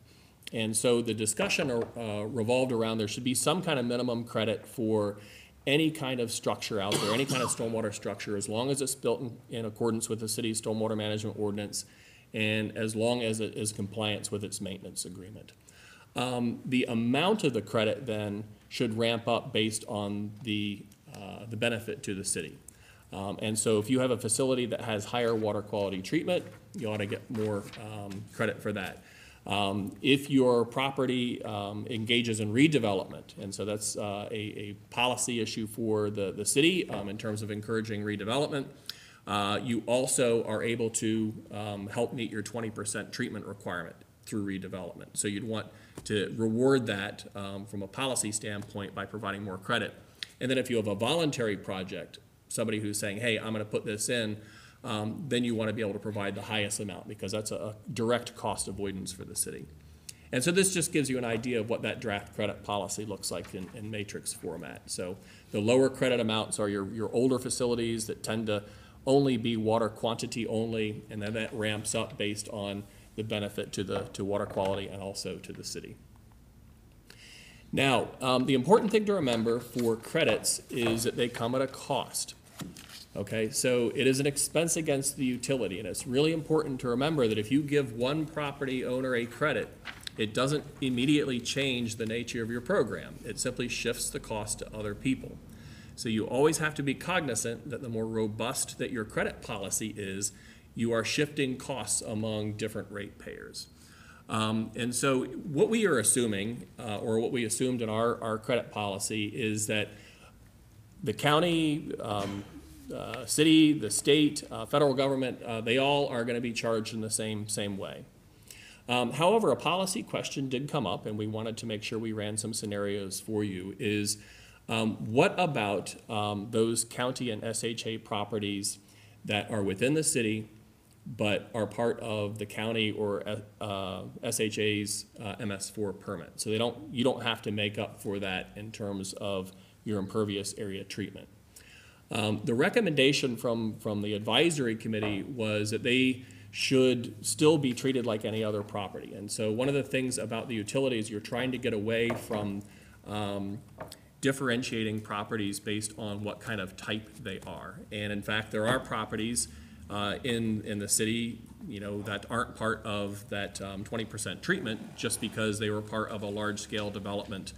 And so the discussion revolved around there should be some kind of minimum credit for any kind of structure out there, any kind of stormwater structure, as long as it's built in accordance with the city's stormwater management ordinance and as long as it is compliance with its maintenance agreement. The amount of the credit then should ramp up based on the benefit to the city. And so if you have a facility that has higher water quality treatment, you ought to get more credit for that. If your property engages in redevelopment, and so that's a policy issue for the city in terms of encouraging redevelopment, you also are able to help meet your 20% treatment requirement through redevelopment. So you'd want to reward that from a policy standpoint by providing more credit. And then if you have a voluntary project, somebody who's saying, hey, I'm going to put this in, then you want to be able to provide the highest amount because that's a direct cost avoidance for the city. And so this just gives you an idea of what that draft credit policy looks like in matrix format. So the lower credit amounts are your older facilities that tend to only be water quantity only, and then that ramps up based on the benefit to water quality and also to the city. Now, the important thing to remember for credits is that they come at a cost. Okay, so it is an expense against the utility, and it's really important to remember that if you give one property owner a credit, it doesn't immediately change the nature of your program. It simply shifts the cost to other people. So you always have to be cognizant that the more robust that your credit policy is, you are shifting costs among different ratepayers. And so what we are assuming, or what we assumed in our credit policy, is that the county, city, the state, federal government, they all are going to be charged in the same way. However, a policy question did come up, and we wanted to make sure we ran some scenarios for you, is what about those county and SHA properties that are within the city but are part of the county or SHA's MS4 permit? So you don't have to make up for that in terms of your impervious area treatment. The recommendation from the advisory committee was that they should still be treated like any other property. And so one of the things about the utilities, you're trying to get away from differentiating properties based on what kind of type they are. And in fact, there are properties in the city, that aren't part of that 20% treatment just because they were part of a large-scale development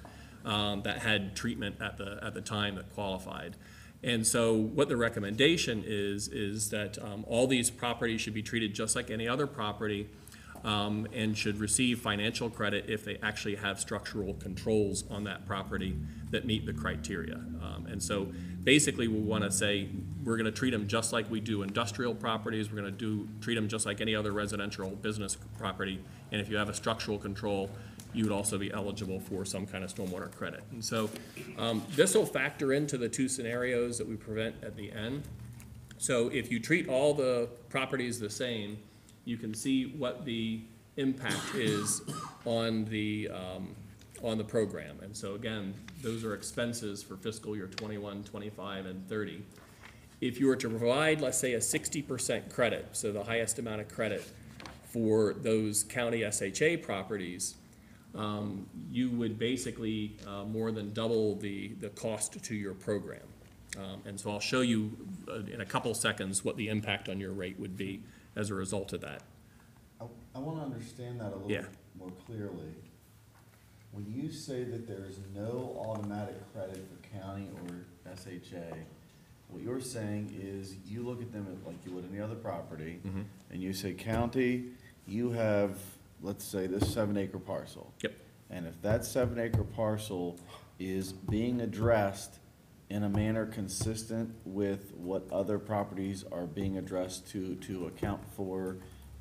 that had treatment at the time that qualified. And so what the recommendation is that all these properties should be treated just like any other property and should receive financial credit if they actually have structural controls on that property that meet the criteria. And so basically we want to say we're going to treat them just like we do industrial properties. We're going to treat them just like any other residential business property. And if you have a structural control, you would also be eligible for some kind of stormwater credit. And so this will factor into the two scenarios that we present at the end. So if you treat all the properties the same, you can see what the impact is on the program. And so again, those are expenses for fiscal year 21, 25, and 30. If you were to provide, let's say, a 60% credit, so the highest amount of credit for those county SHA properties, you would basically more than double the cost to your program. And so I'll show you in a couple seconds what the impact on your rate would be as a result of that. I want to understand that a little more clearly. When you say that there is no automatic credit for county or SHA, what you're saying is you look at them like you would any other property, and you say, county, you have, let's say, this 7-acre parcel. Yep. And if that 7-acre parcel is being addressed in a manner consistent with what other properties are being addressed to account for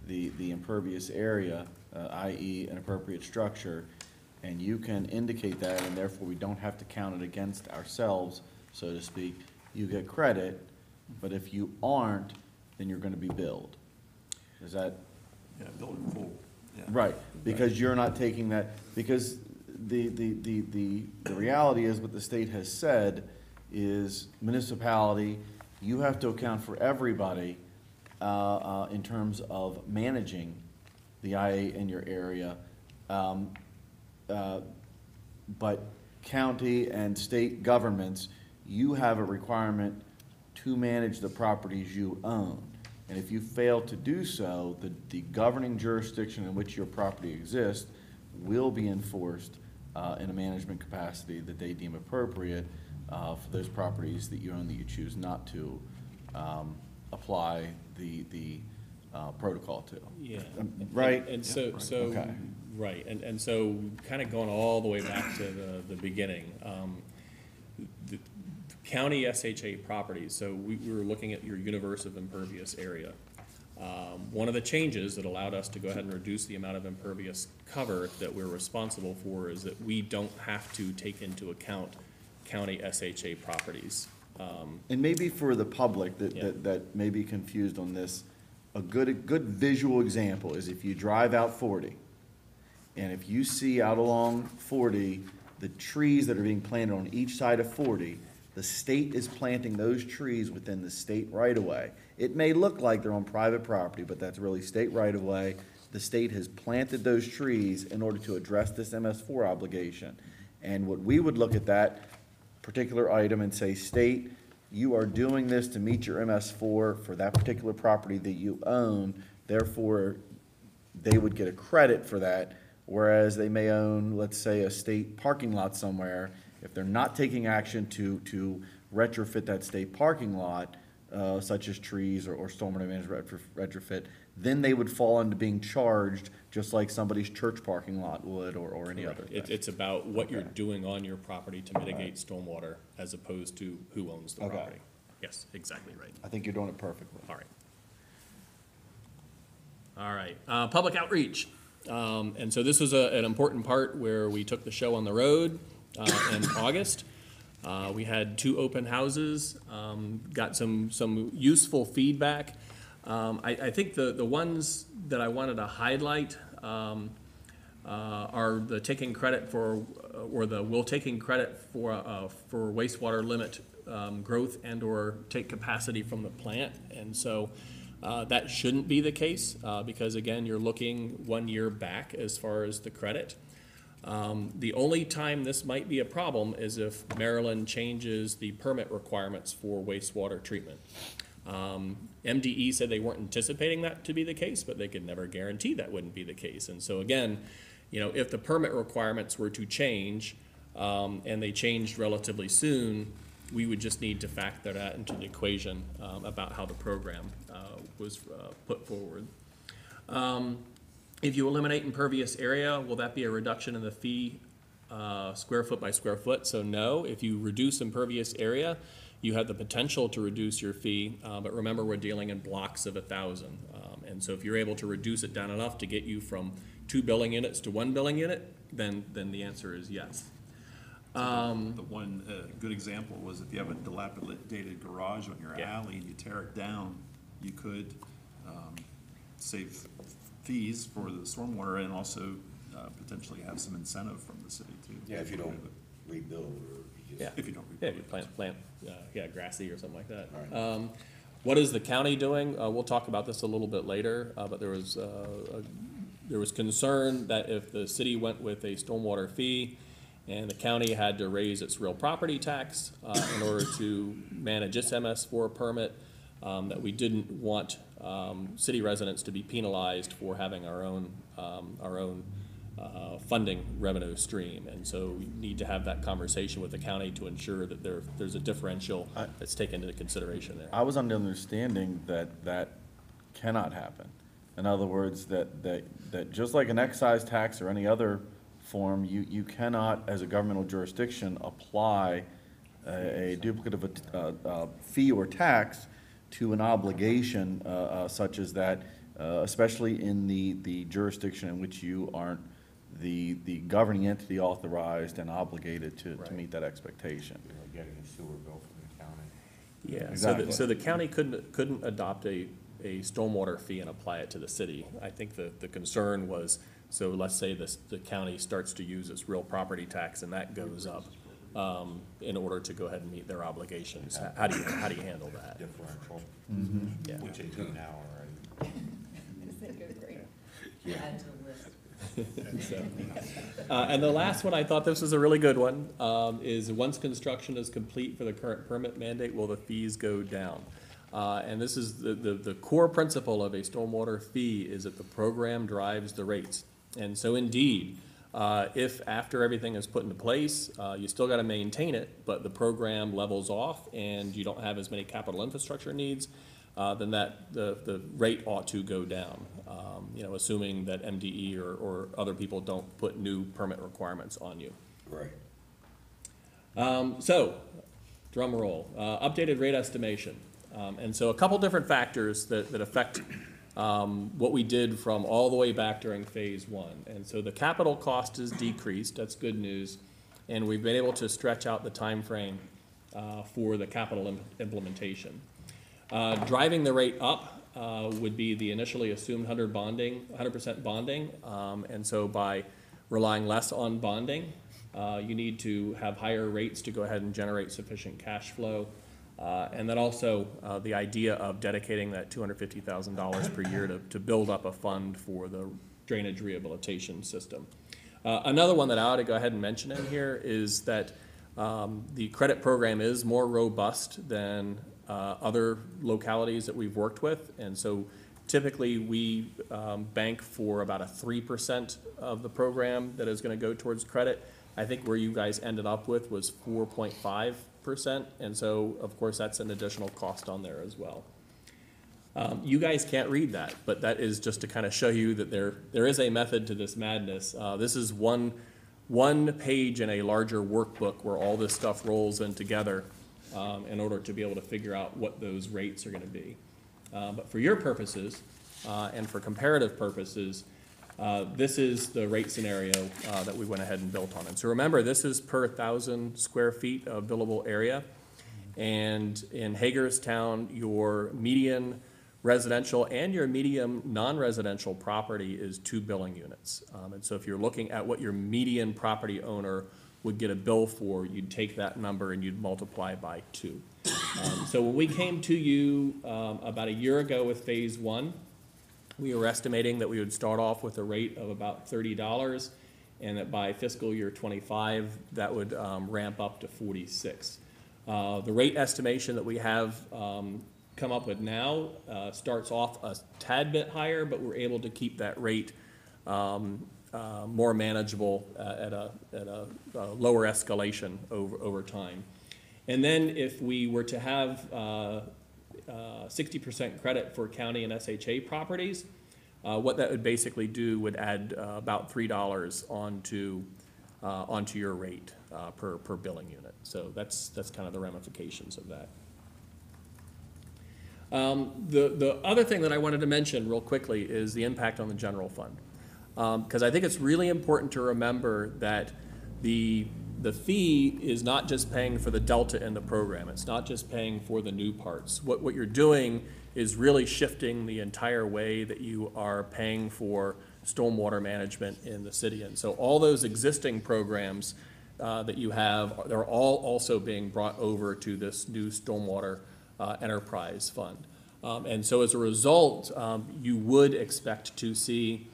the impervious area, i.e. an appropriate structure, and you can indicate that, and therefore we don't have to count it against ourselves, so to speak, you get credit. But if you aren't, then you're gonna be billed. Is that? Yeah, build it full, yeah. Right, because you're not taking that, because the reality is what the state has said is municipality, you have to account for everybody, in terms of managing the IA in your area. But county and state governments, you have a requirement to manage the properties you own. And if you fail to do so, the governing jurisdiction in which your property exists will be enforced in a management capacity that they deem appropriate for those properties that you own that you choose not to apply the protocol to. Yeah. Right? And so, Okay. right, and so kind of going all the way back to the beginning, the county SHA properties, so we were looking at your universe of impervious area. One of the changes that allowed us to go ahead and reduce the amount of impervious cover that we're responsible for is that we don't have to take into account county SHA properties. And maybe for the public Yeah. that may be confused on this, a good visual example is if you drive out 40, and if you see out along 40, the trees that are being planted on each side of 40, the state is planting those trees within the state right-of-way. It may look like they're on private property, but that's really state right-of-way. The state has planted those trees in order to address this MS4 obligation. And what we would look at that particular item and say, state, you are doing this to meet your MS4 for that particular property that you own, therefore, they would get a credit for that, whereas they may own, let's say, a state parking lot somewhere. If they're not taking action to retrofit that state parking lot, such as trees or stormwater management retrofit, then they would fall into being charged just like somebody's church parking lot would or any other thing. It's about what you're Okay. doing on your property to mitigate stormwater as opposed to who owns the Okay. property. Yes, exactly right. I think you're doing it perfectly. All right. All right, public outreach. And so this was an important part where we took the show on the road in August. We had 2 open houses, got some useful feedback. I think the ones that I wanted to highlight are the taking credit for, or the will taking credit for wastewater limit growth and/or take capacity from the plant. And so that shouldn't be the case because, again, you're looking 1 year back as far as the credit. The only time this might be a problem is if Maryland changes the permit requirements for wastewater treatment. MDE said they weren't anticipating that to be the case, but they could never guarantee that wouldn't be the case. And so again, you know, if the permit requirements were to change, and they changed relatively soon, we would just need to factor that into the equation about how the program was put forward. If you eliminate impervious area, will that be a reduction in the fee square foot by square foot? So no. If you reduce impervious area, you have the potential to reduce your fee, but remember we're dealing in blocks of 1,000. And so if you're able to reduce it down enough to get you from 2 billing units to 1 billing unit, then the answer is yes. The one good example was if you have a dilapidated garage on your Yeah. alley and you tear it down, you could save fees for the stormwater and also potentially have some incentive from the city too. Yeah, if you don't rebuild or you Yeah. just. If you don't Yeah, rebuild you it. plant, grassy or something like that. Right. What is the county doing? We'll talk about this a little bit later, but there was concern that if the city went with a stormwater fee and the county had to raise its real property tax in order to manage its MS4 permit, that we didn't want city residents to be penalized for having our own funding revenue stream. And so we need to have that conversation with the county to ensure that there's a differential that's taken into consideration there. I was under the understanding that cannot happen. In other words, that just like an excise tax or any other form, you cannot, as a governmental jurisdiction, apply a duplicative fee or tax to an obligation such as that, especially in the jurisdiction in which you aren't the governing entity authorized and obligated to meet that expectation. Getting a sewer bill from the county. Yeah, Exactly. so the county couldn't adopt a a stormwater fee and apply it to the city. I think the concern was, so let's say the county starts to use its real property tax and that goes up, in order to go ahead and meet their obligations. How do you handle that? Differential, Yeah. which they do now already. Add to the list. And the last one, I thought this was a really good one, is once construction is complete for the current permit mandate, will the fees go down? And this is the core principle of a stormwater fee is that the program drives the rates. And so indeed, if after everything is put into place, you still gotta maintain it, but the program levels off and you don't have as many capital infrastructure needs, then the rate ought to go down. Assuming that MDE or other people don't put new permit requirements on you. Right. So, drum roll, updated rate estimation. And so a couple different factors that affect what we did from all the way back during phase one. And so the capital cost is decreased, that's good news, and we've been able to stretch out the time frame for the capital implementation. Driving the rate up would be the initially assumed 100% bonding, and so by relying less on bonding, you need to have higher rates to go ahead and generate sufficient cash flow. And then also the idea of dedicating that $250,000 per year to build up a fund for the drainage rehabilitation system. Another one that I ought to go ahead and mention in here is that the credit program is more robust than other localities that we've worked with. And so typically we bank for about a 3% of the program that is going to go towards credit. I think where you guys ended up with was 4.5%. And so, of course, that's an additional cost on there as well. You guys can't read that, but that is just to kind of show you that there is a method to this madness. This is one page in a larger workbook where all this stuff rolls in together in order to be able to figure out what those rates are going to be. But for your purposes and for comparative purposes, this is the rate scenario that we went ahead and built on. And so remember, this is per 1,000 square feet of buildable area. And in Hagerstown, your median residential and your median non-residential property is 2 billing units. And so if you're looking at what your median property owner would get a bill for, you'd take that number and you'd multiply by 2. So when we came to you about a year ago with phase one, we were estimating that we would start off with a rate of about $30 and that by fiscal year 25, that would ramp up to 46. The rate estimation that we have come up with now starts off a tad bit higher, but we're able to keep that rate more manageable at a lower escalation over time. And then if we were to have 60% credit for county and SHA properties, what that would basically do would add about $3 onto your rate per billing unit. So that's kind of the ramifications of that. The other thing that I wanted to mention real quickly is the impact on the general fund. Because I think it's really important to remember that the fee is not just paying for the delta in the program. It's not just paying for the new parts. What you're doing is really shifting the entire way that you are paying for stormwater management in the city. And so all those existing programs that you have, they're all also being brought over to this new stormwater enterprise fund. And so as a result, you would expect to see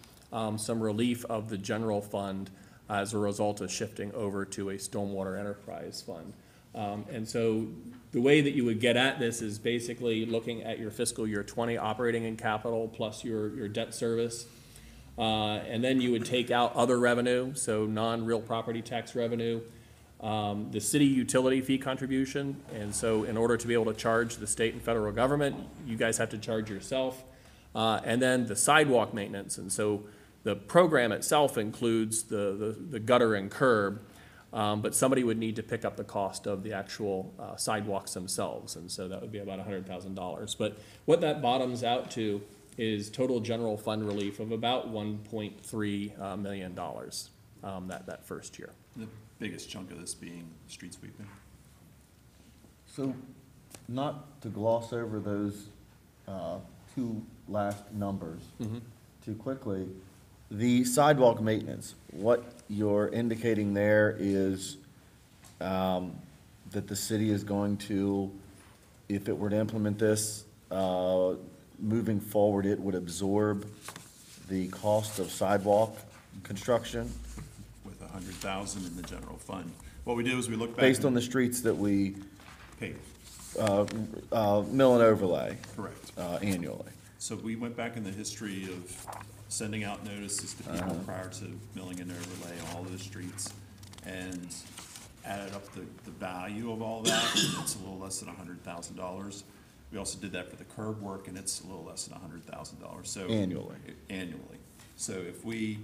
some relief of the general fund as a result of shifting over to a stormwater enterprise fund. And so the way that you would get at this is basically looking at your fiscal year 20 operating and capital plus your debt service. And then you would take out other revenue, so non-real property tax revenue, the city utility fee contribution. And so in order to be able to charge the state and federal government, you guys have to charge yourself. And then the sidewalk maintenance. And so the program itself includes the gutter and curb, but somebody would need to pick up the cost of the actual sidewalks themselves, and so that would be about $100,000. But what that bottoms out to is total general fund relief of about $1.3 million that first year. The biggest chunk of this being street sweeping. So, not to gloss over those two last numbers too quickly. The sidewalk maintenance, what you're indicating there is that the city is going to, if it were to implement this, moving forward, it would absorb the cost of sidewalk construction With 100,000 in the general fund. What we do is we look back. based on the streets that we Pay, mill and overlay correct. annually. So we went back in the history of sending out notices to people prior to milling and overlay all those streets and added up the value of all that. It's a little less than $100,000. We also did that for the curb work, and it's a little less than $100,000. So Annually. Annually. So if we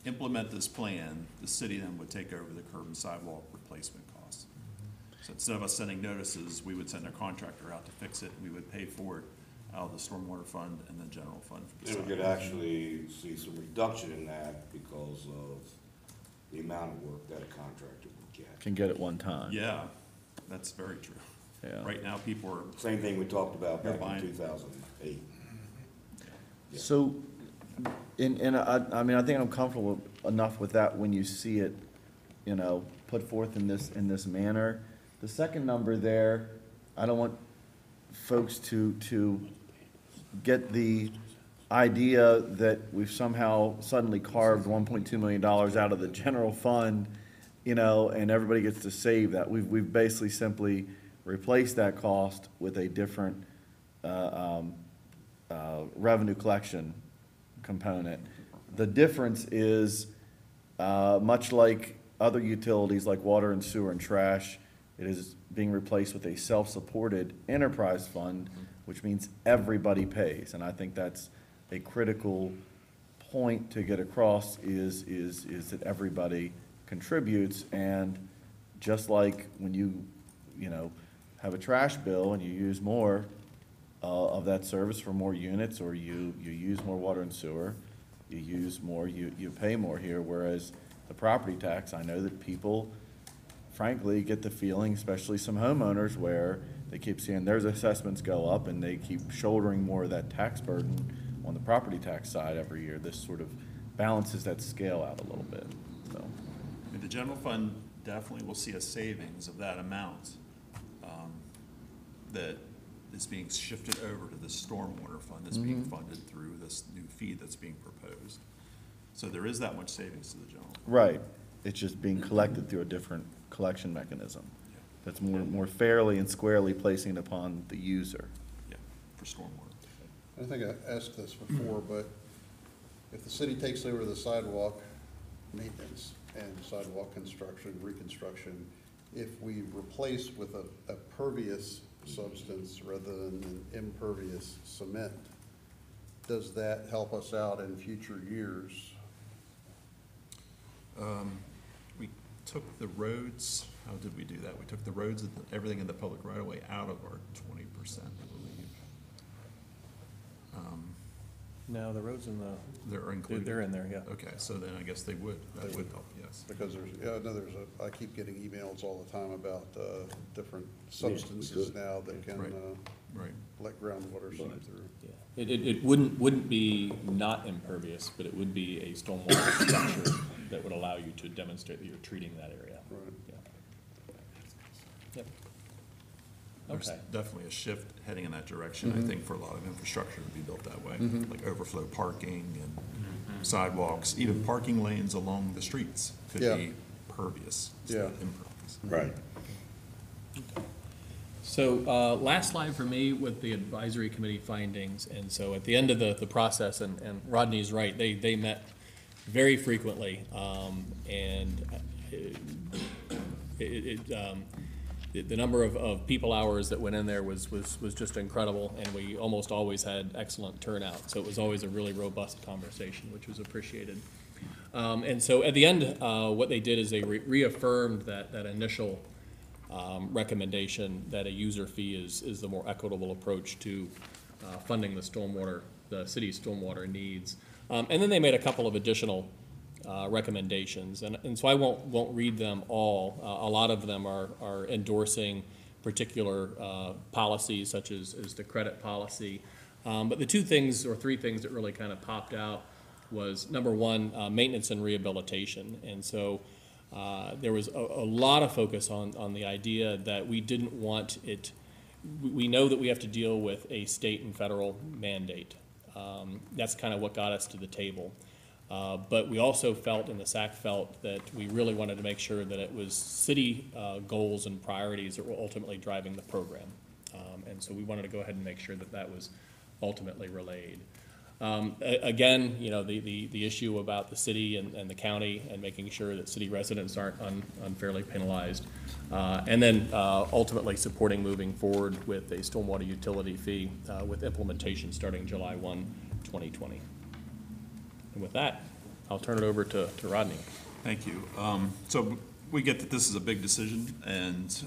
implement this plan, the city then would take over the curb and sidewalk replacement costs. So instead of us sending notices, we would send a contractor out to fix it, and we would pay for it out of the stormwater fund and the general fund for the And we could sidewalk. actually see some reduction in that because of the amount of work that a contractor would get. Can get it one time. Yeah, that's very true. Yeah. Right now, people are, Same thing we talked about You're back buying- in 2008. So, I mean, I think I'm comfortable enough with that when you see it, you know, put forth in this manner. The second number there, I don't want folks to get the idea that we've somehow suddenly carved $1.2 million out of the general fund, you know, and everybody gets to save that. We've basically simply replaced that cost with a different revenue collection component. The difference is, much like other utilities like water and sewer and trash, it is being replaced with a self-supported enterprise fund, which means everybody pays. And I think that's a critical point to get across is that everybody contributes. And just like when you know, have a trash bill and you use more of that service for more units, or you use more water and sewer, you use more, you pay more here, whereas the property tax, I know that people frankly get the feeling, especially some homeowners, where they keep seeing their assessments go up and they keep shouldering more of that tax burden on the property tax side every year. This sort of balances that scale out a little bit, so. I mean, the general fund definitely will see a savings of that amount that is being shifted over to the stormwater fund that's being funded through this new fee that's being proposed. So there is that much savings to the general fund. Right, it's just being collected through a different collection mechanism that's more fairly and squarely placing it upon the user. Yeah, for stormwater. I think I asked this before, but if the city takes over the sidewalk maintenance and sidewalk construction, reconstruction, if we replace with a pervious substance rather than an impervious cement, does that help us out in future years? We took the roads, how did we do that? We took the roads, and everything in the public right of way out of our 20%, I believe. No, the roads in the, They're included. they're in there, yeah. Okay, so then I guess that would help, yes. Because I keep getting emails all the time about different substances now that can Right. Right. let groundwater seep through. Yeah. It wouldn't be not impervious, but it would be a stormwater structure that would allow you to demonstrate that you're treating that area. Right. Yeah. Yep. There's Okay. definitely a shift heading in that direction, I think, for a lot of infrastructure to be built that way, like overflow parking and sidewalks, even parking lanes along the streets could Yeah. be pervious instead of Yeah. impervious. Right. So, last slide for me with the advisory committee findings, and so at the end of the process, and Rodney's right, they met very frequently, and the number of people hours that went in there was just incredible, and we almost always had excellent turnout, so it was always a really robust conversation, which was appreciated. And so at the end, what they did is they reaffirmed that initial recommendation that a user fee is the more equitable approach to funding the city's stormwater needs. And then they made a couple of additional recommendations, and so I won't read them all. A lot of them are endorsing particular policies, such as the credit policy. But the two things, or three things that really kind of popped out was, number one, maintenance and rehabilitation. And so there was a lot of focus on the idea that we didn't want it, we know that we have to deal with a state and federal mandate. That's kind of what got us to the table. But we also felt, and the SAC felt, that we really wanted to make sure that it was city goals and priorities that were ultimately driving the program. And so we wanted to go ahead and make sure that that was ultimately relayed. Again, you know, the issue about the city and the county and making sure that city residents aren't unfairly penalized. And then ultimately supporting moving forward with a stormwater utility fee with implementation starting July 1, 2020. And with that, I'll turn it over to Rodney. Thank you. So we get that this is a big decision, and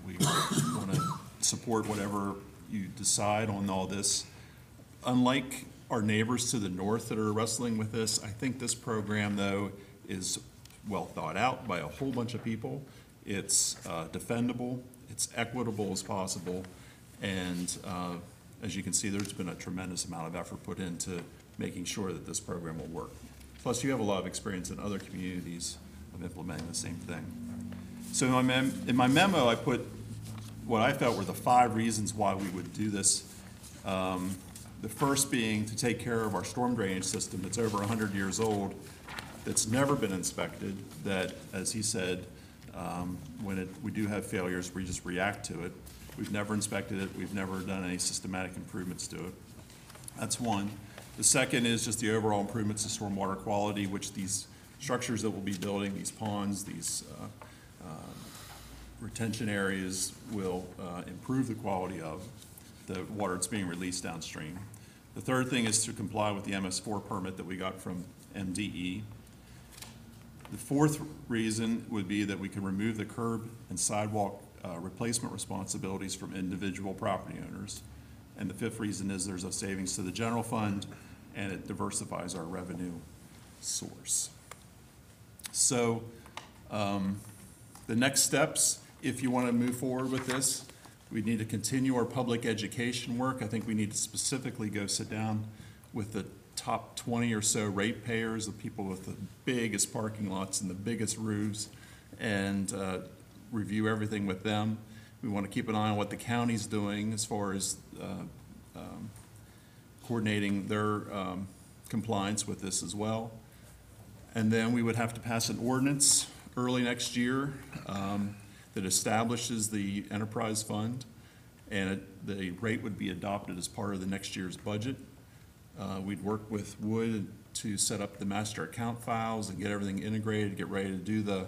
we want to support whatever you decide on all this. Unlike our neighbors to the north that are wrestling with this, I think this program, though, is well thought out by a whole bunch of people. It's defendable, it's equitable as possible, and as you can see, there's been a tremendous amount of effort put into making sure that this program will work. Plus, you have a lot of experience in other communities of implementing the same thing. So in my memo, I put what I felt were the 5 reasons why we would do this. The first being to take care of our storm drainage system that's over 100 years old, that's never been inspected, that, as he said, when we do have failures, we just react to it. We've never inspected it. We've never done any systematic improvements to it. That's one. The second is just the overall improvements to stormwater quality, which these structures that we'll be building, these ponds, these retention areas will improve the quality of the water that's being released downstream. The third thing is to comply with the MS4 permit that we got from MDE. The fourth reason would be that we can remove the curb and sidewalk replacement responsibilities from individual property owners. And the fifth reason is there's a savings to the general fund, and it diversifies our revenue source. So the next steps, if you want to move forward with this, we need to continue our public education work. I think we need to specifically go sit down with the top 20 or so ratepayers, the people with the biggest parking lots and the biggest roofs, and review everything with them. We want to keep an eye on what the county's doing as far as coordinating their compliance with this as well. And then we would have to pass an ordinance early next year that establishes the enterprise fund, and the rate would be adopted as part of the next year's budget. We'd work with Wood to set up the master account files and get everything integrated, get ready to do the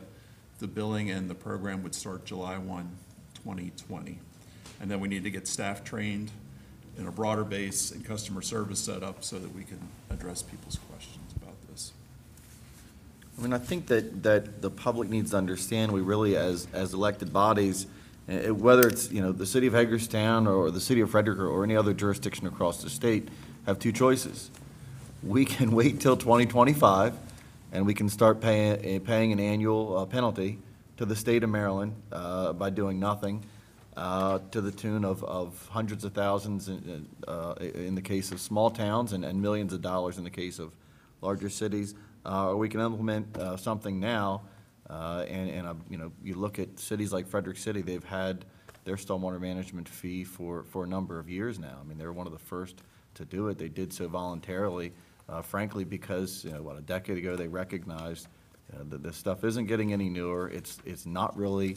billing, and the program would start July 1, 2020. And then we need to get staff trained in a broader base and customer service set up so that we can address people's questions about this. I mean, I think that the public needs to understand, we really, as elected bodies, whether it's, you know, the city of Hagerstown or the city of Frederick or any other jurisdiction across the state, have two choices. We can wait till 2025, and we can start paying an annual penalty to the state of Maryland by doing nothing, to the tune of hundreds of thousands in the case of small towns and millions of dollars in the case of larger cities. Or we can implement something now, and you know, you look at cities like Frederick City, they've had their stormwater management fee for a number of years now. I mean, they're one of the first to do it. They did so voluntarily, frankly, because, you know, what, a decade ago they recognized that this stuff isn't getting any newer. It's not really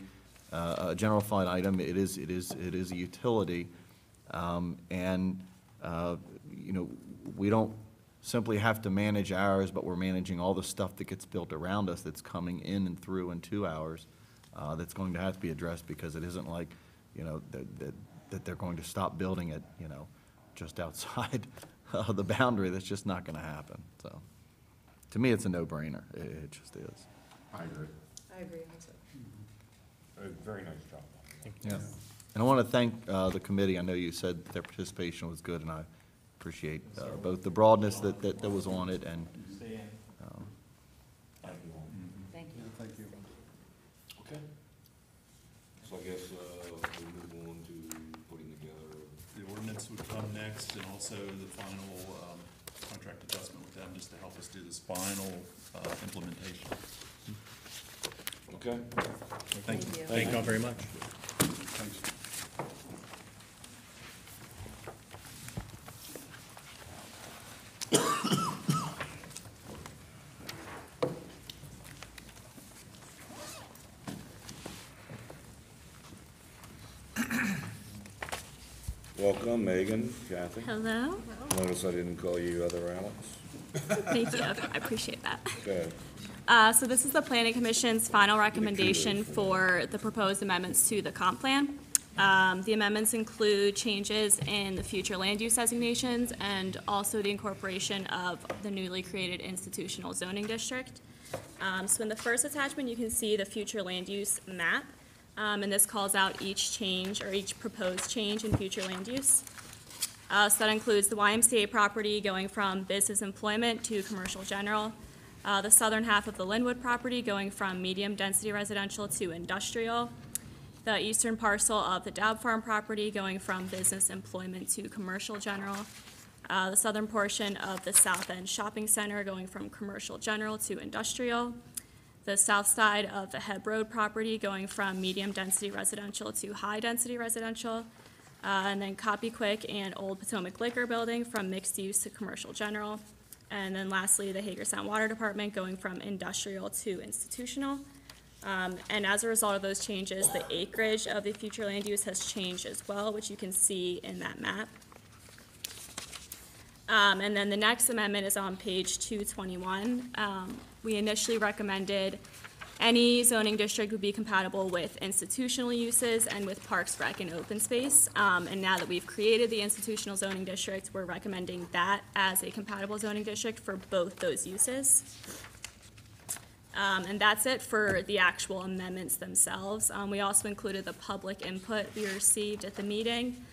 a general fund item. It is a utility, and you know, we don't simply have to manage ours, but we're managing all the stuff that gets built around us that's coming in and through and to ours. That's going to have to be addressed, because it isn't like, you know, that they're going to stop building it, you know, just outside the boundary. That's just not going to happen. So, to me, it's a no-brainer. It just is. I agree. I agree also. Very nice job. Yeah. And I want to thank the committee. I know you said their participation was good, and I appreciate both the broadness that was on it and. Thank you. Thank you. Okay. So I guess we move on to putting together The ordinance agreements would come next, and also the final contract adjustment with them, just to help us do this final implementation. Okay. Thank you. Thank you all very much. Thanks. Welcome, Megan, Kathy. Hello. Notice I didn't call you other Alex. Thank you. I appreciate that. Okay. So this is the Planning Commission's final recommendation for the proposed amendments to the comp plan. The amendments include changes in the future land use designations and also the incorporation of the newly created institutional zoning district. So in the first attachment, you can see the future land use map. And this calls out each change or each proposed change in future land use. So that includes the YMCA property going from business employment to commercial general, the southern half of the Linwood property going from medium-density residential to industrial, the eastern parcel of the Dowd Farm property going from business employment to commercial general, the southern portion of the South End Shopping Center going from commercial general to industrial, the south side of the Heb Road property going from medium-density residential to high-density residential, and then Copy Quick and Old Potomac Liquor Building from mixed use to commercial general, and then lastly, the Hagerstown Water Department going from industrial to institutional. And as a result of those changes, the acreage of the future land use has changed as well, which you can see in that map. And then the next amendment is on page 221. We initially recommended any zoning district would be compatible with institutional uses and with parks, rec, and open space. And now that we've created the institutional zoning district, we're recommending that as a compatible zoning district for both those uses. And that's it for the actual amendments themselves. We also included the public input we received at the meeting.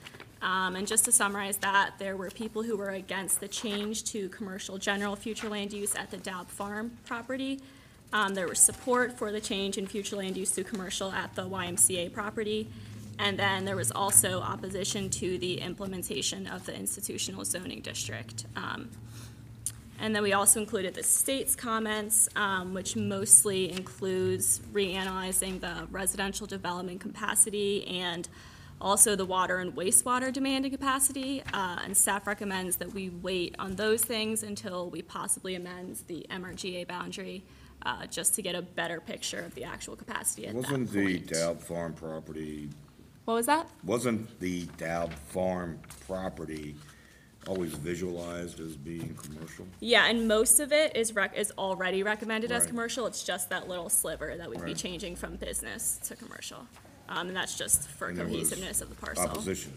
And just to summarize that, there were people who were against the change to commercial general future land use at the Dowd Farm property. There was support for the change in future land use to commercial at the YMCA property. And then there was also opposition to the implementation of the institutional zoning district. And then we also included the state's comments, which mostly includes reanalyzing the residential development capacity and also the water and wastewater demand and capacity, and staff recommends that we wait on those things until we possibly amend the MRGA boundary, just to get a better picture of the actual capacity at that point. Wasn't the Dowd Farm property, What was that? wasn't the Dowd Farm property always visualized as being commercial? Yeah, and most of it is already recommended as Right. commercial. It's just that little sliver that we'd be Right. changing from business to commercial. And that's just for And there was cohesiveness of the parcel. Opposition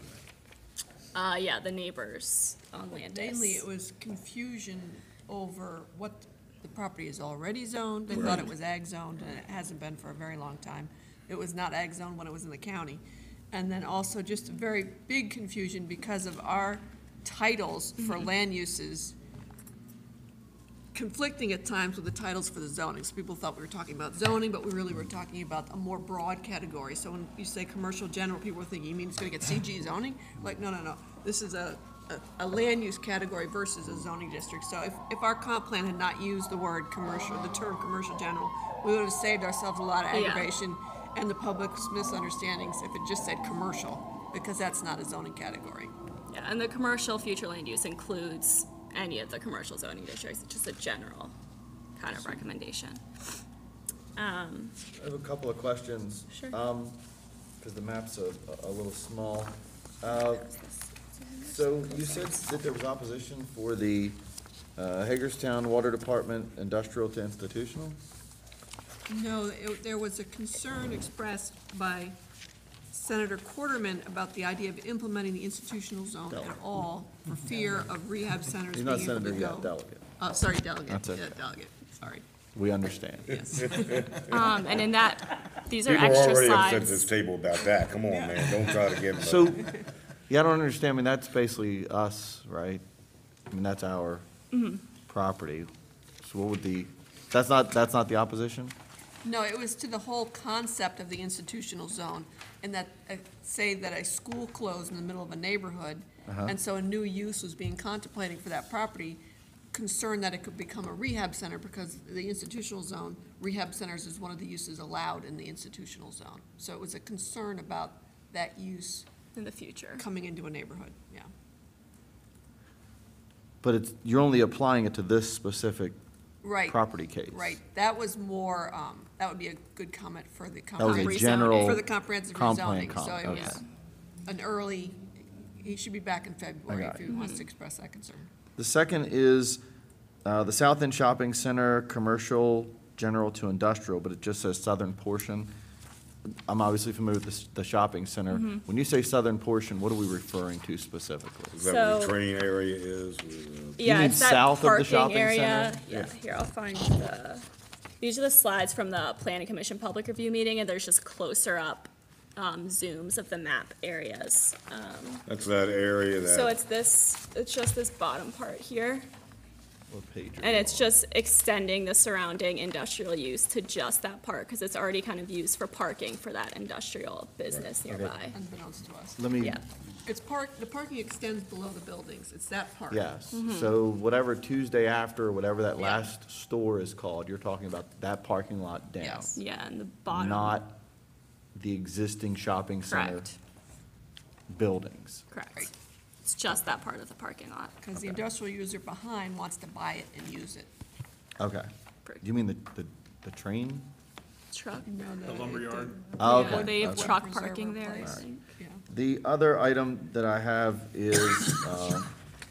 to that. Yeah, the neighbors on Landis. Mainly, it was confusion over what the property is already zoned. They thought it was ag zoned, and it hasn't been for a very long time. It was not ag zoned when it was in the county. And then also just a very big confusion because of our titles for land uses conflicting at times with the titles for the zoning. So people thought we were talking about zoning, but we really were talking about a more broad category. So when you say commercial general, people were thinking, you mean it's gonna get CG zoning? Like, no. This is a land use category versus a zoning district. So if our comp plan had not used the word commercial, the term commercial general, we would have saved ourselves a lot of Yeah. aggravation and the public's misunderstandings if it just said commercial, because that's not a zoning category. Yeah, and the commercial future land use includes any of the commercial zoning districts. It's just a general kind of recommendation. I have a couple of questions. Sure. Because the map's a little small. So you said that there was opposition for the Hagerstown Water Department industrial to institutional? No, there was a concern expressed by Senator Quarterman about the idea of implementing the institutional zone at all for fear of rehab centers He's being not able to senator go. yet, delegate. Sorry, delegate. That's okay. Yeah, delegate, sorry. We understand. Yes. And in that, these are People are extra already upset at this slides. table about that. Come on, man, don't try to give them. So, yeah, I don't understand. I mean, that's basically us, right? I mean, that's our property. So what would that's not the opposition? No, it was to the whole concept of the institutional zone, and that, say that a school closed in the middle of a neighborhood, and so a new use was being contemplated for that property, concerned that it could become a rehab center, because the institutional zone, rehab centers is one of the uses allowed in the institutional zone. So it was a concern about that use In the future. coming into a neighborhood, yeah. But it's, you're only applying it to this specific Right. property case. Right, that was more, that would be a good comment for the was a comprehensive. general For the comprehensive comp plan rezoning, so it okay. was an early, he should be back in February got if he wants to express that concern. The second is the South End Shopping Center, commercial, general to industrial, but it just says southern portion. I'm obviously familiar with the shopping center. When you say southern portion, what are we referring to specifically? Is that where the So- training area is? Yeah, mean it's that south of the parking shopping area. center? Yeah, here, I'll find these are the slides from the Planning Commission Public Review meeting, and there's just closer up zooms of the map areas. That's that area that. So it's just this bottom part here, What page are and you it's on? just extending the surrounding industrial use to just that part, because it's already kind of used for parking for that industrial business nearby. Unbeknownst to us. Let me, Yeah, It's the parking extends below the buildings, it's that part. yes. So whatever Tuesday after, whatever that Yeah. last store is called, you're talking about that parking lot down. Yes. yeah, and the bottom. Not the existing shopping center Correct, buildings. correct. It's just that part of the parking lot. Because the industrial user behind wants to buy it and use it. Okay. Do you mean the train? Truck. The lumberyard? Oh, Yeah, okay. they have Okay. truck Preserve parking our there, I place. think. Yeah. The other item that I have is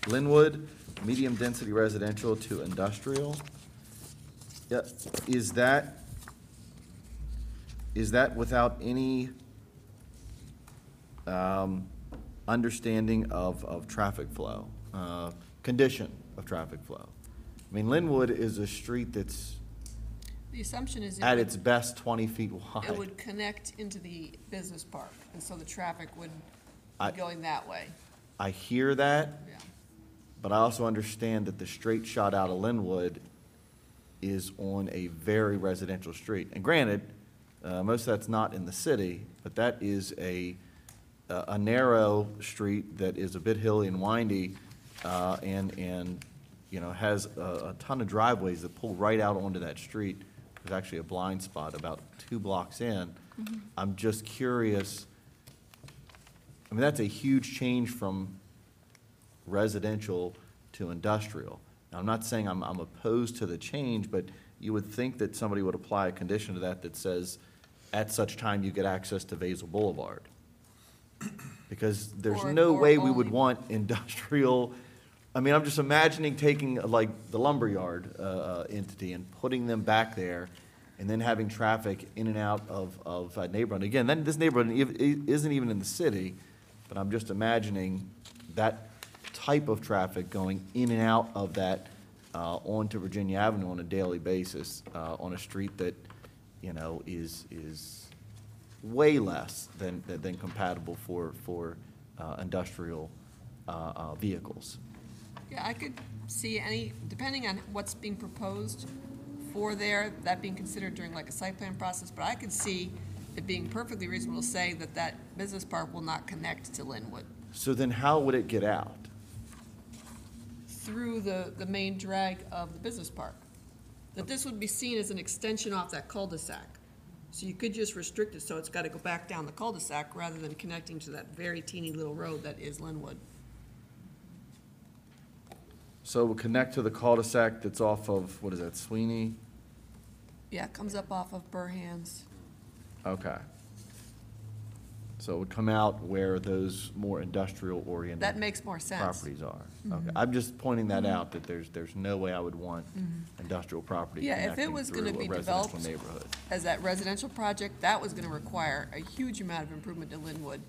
Linwood, medium-density residential to industrial. Yeah, is that without any understanding of traffic flow, condition of traffic flow? I mean, Linwood is a street that's The assumption is at its best 20 feet it wide. would connect into the business park, and so the traffic would I- be going that way, I hear that, yeah. but I also understand that the straight shot out of Linwood is on a very residential street. And granted, most of that's not in the city, but that is a narrow street that is a bit hilly and windy, and, you know, has a ton of driveways that pull right out onto that street. There's actually a blind spot about 2 blocks in. I'm just curious, I mean, that's a huge change from residential to industrial. Now, I'm not saying I'm opposed to the change, but you would think that somebody would apply a condition to that that says, at such time you get access to Basil Boulevard. Because there's Or- no or way we would only- want industrial, I mean, I'm just imagining taking like the lumberyard entity and putting them back there, and then having traffic in and out of that neighborhood. Again, then this neighborhood isn't even in the city, but I'm just imagining that type of traffic going in and out of that onto Virginia Avenue on a daily basis, on a street that, you know, is way less than compatible for industrial vehicles. Yeah, I could see any, depending on what's being proposed for there, that being considered during like a site plan process, but I could see it being perfectly reasonable to say that that business park will not connect to Linwood So then how would it get out? through the main drag of the business park. That this would be seen as an extension off that cul-de-sac. So you could just restrict it, so it's gotta go back down the cul-de-sac rather than connecting to that very teeny little road that is Linwood. So it would connect to the cul-de-sac that's off of, what is that, Sweeney? Yeah, it comes up off of Burhan's. Okay. So it would come out where those more industrial-oriented That makes more sense. properties are. Okay, I'm just pointing that out, that there's no way I would want industrial property Yeah, if it connecting was through gonna a be residential developed neighborhood. as that residential project, that was gonna require a huge amount of improvement to Linwood.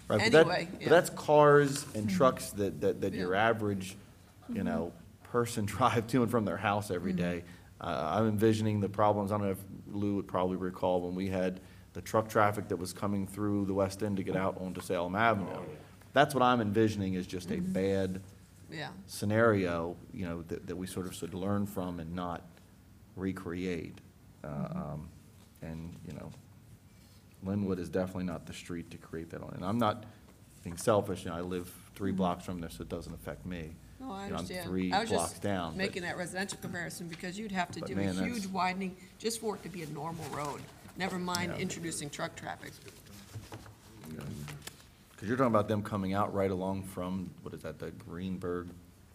Right, but that- Anyway, but yeah. that's cars and trucks that your Yeah. average, you know, person drive to and from their house every day. I'm envisioning the problems, I don't know if Lou would probably recall, when we had the truck traffic that was coming through the West End to get out onto Salem Avenue. That's what I'm envisioning is just a bad Yeah, scenario, you know, that we sort of should learn from and not recreate. And, you know, Linwood is definitely not the street to create that on. And I'm not being selfish, you know, I live 3 blocks from there, so it doesn't affect me. No, I You know, understand. I'm 3 I was blocks just down. but- making that residential comparison, because you'd have to But do a man, that's- huge widening just for it to be a normal road, never mind Yeah. introducing truck traffic. Because you're talking about them coming out right along from, what is that, the Greenberg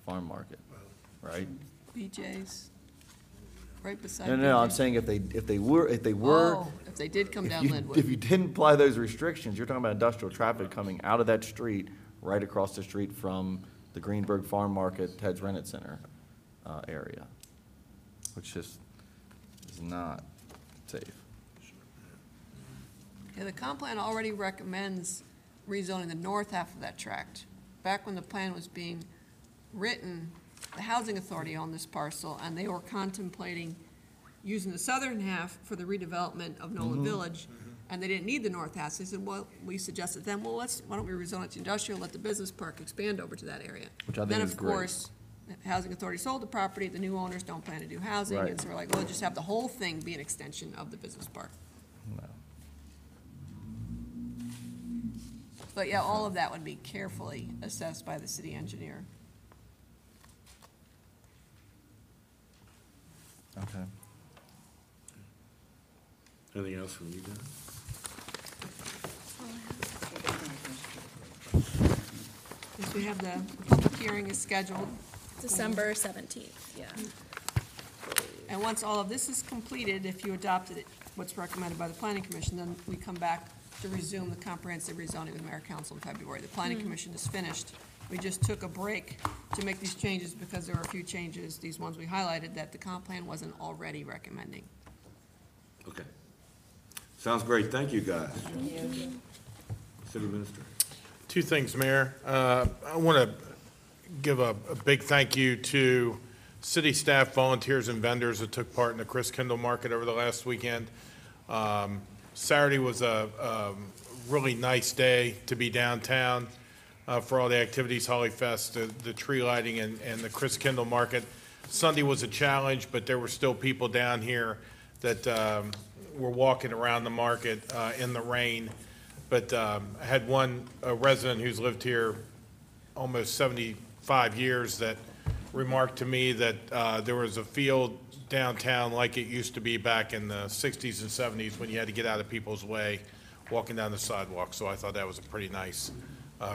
Farm Market, right? BJ's, right beside. No, I'm BJ's. saying if they were, Oh, if they did come if down you, Linwood. if you didn't apply those restrictions, you're talking about industrial traffic coming out of that street, right across the street from the Greenberg Farm Market, Ted's Rennet Center, area, which just is not safe. Yeah, the comp plan already recommends rezoning the north half of that tract. Back when the plan was being written, the housing authority owned this parcel, and they were contemplating using the southern half for the redevelopment of Nolan Village, and they didn't need the north half. So they said, well, we suggested then, well, why don't we rezone it to industrial, let the business park expand over to that area? Which I think Then, is of great. course, the housing authority sold the property, the new owners don't plan to do housing, Right. and so we're like, well, just have the whole thing be an extension of the business park. No. But yeah, all of that would be carefully assessed by the city engineer. Okay. Anything else from you guys? Yes, we have the public hearing is scheduled, December 17th, yeah. and once all of this is completed, if you adopted it, what's recommended by the planning commission, then we come back to resume the comprehensive rezoning with mayor council in February. The planning commission is finished. We just took a break to make these changes because there were a few changes, these ones we highlighted, that the comp plan wasn't already recommending. Okay. Sounds great. Thank you, guys. City Minister. 2 things, Mayor. I want to give a big thank you to city staff, volunteers, and vendors that took part in the Chris Kindle Market over the last weekend. Saturday was a really nice day to be downtown for all the activities, Holly Fest, the tree lighting, and the Chris Kindle Market. Sunday was a challenge, but there were still people down here that were walking around the market in the rain. But I had one resident who's lived here almost 75 years that remarked to me that there was a field downtown like it used to be back in the 60s and 70s when you had to get out of people's way walking down the sidewalk. So I thought that was a pretty nice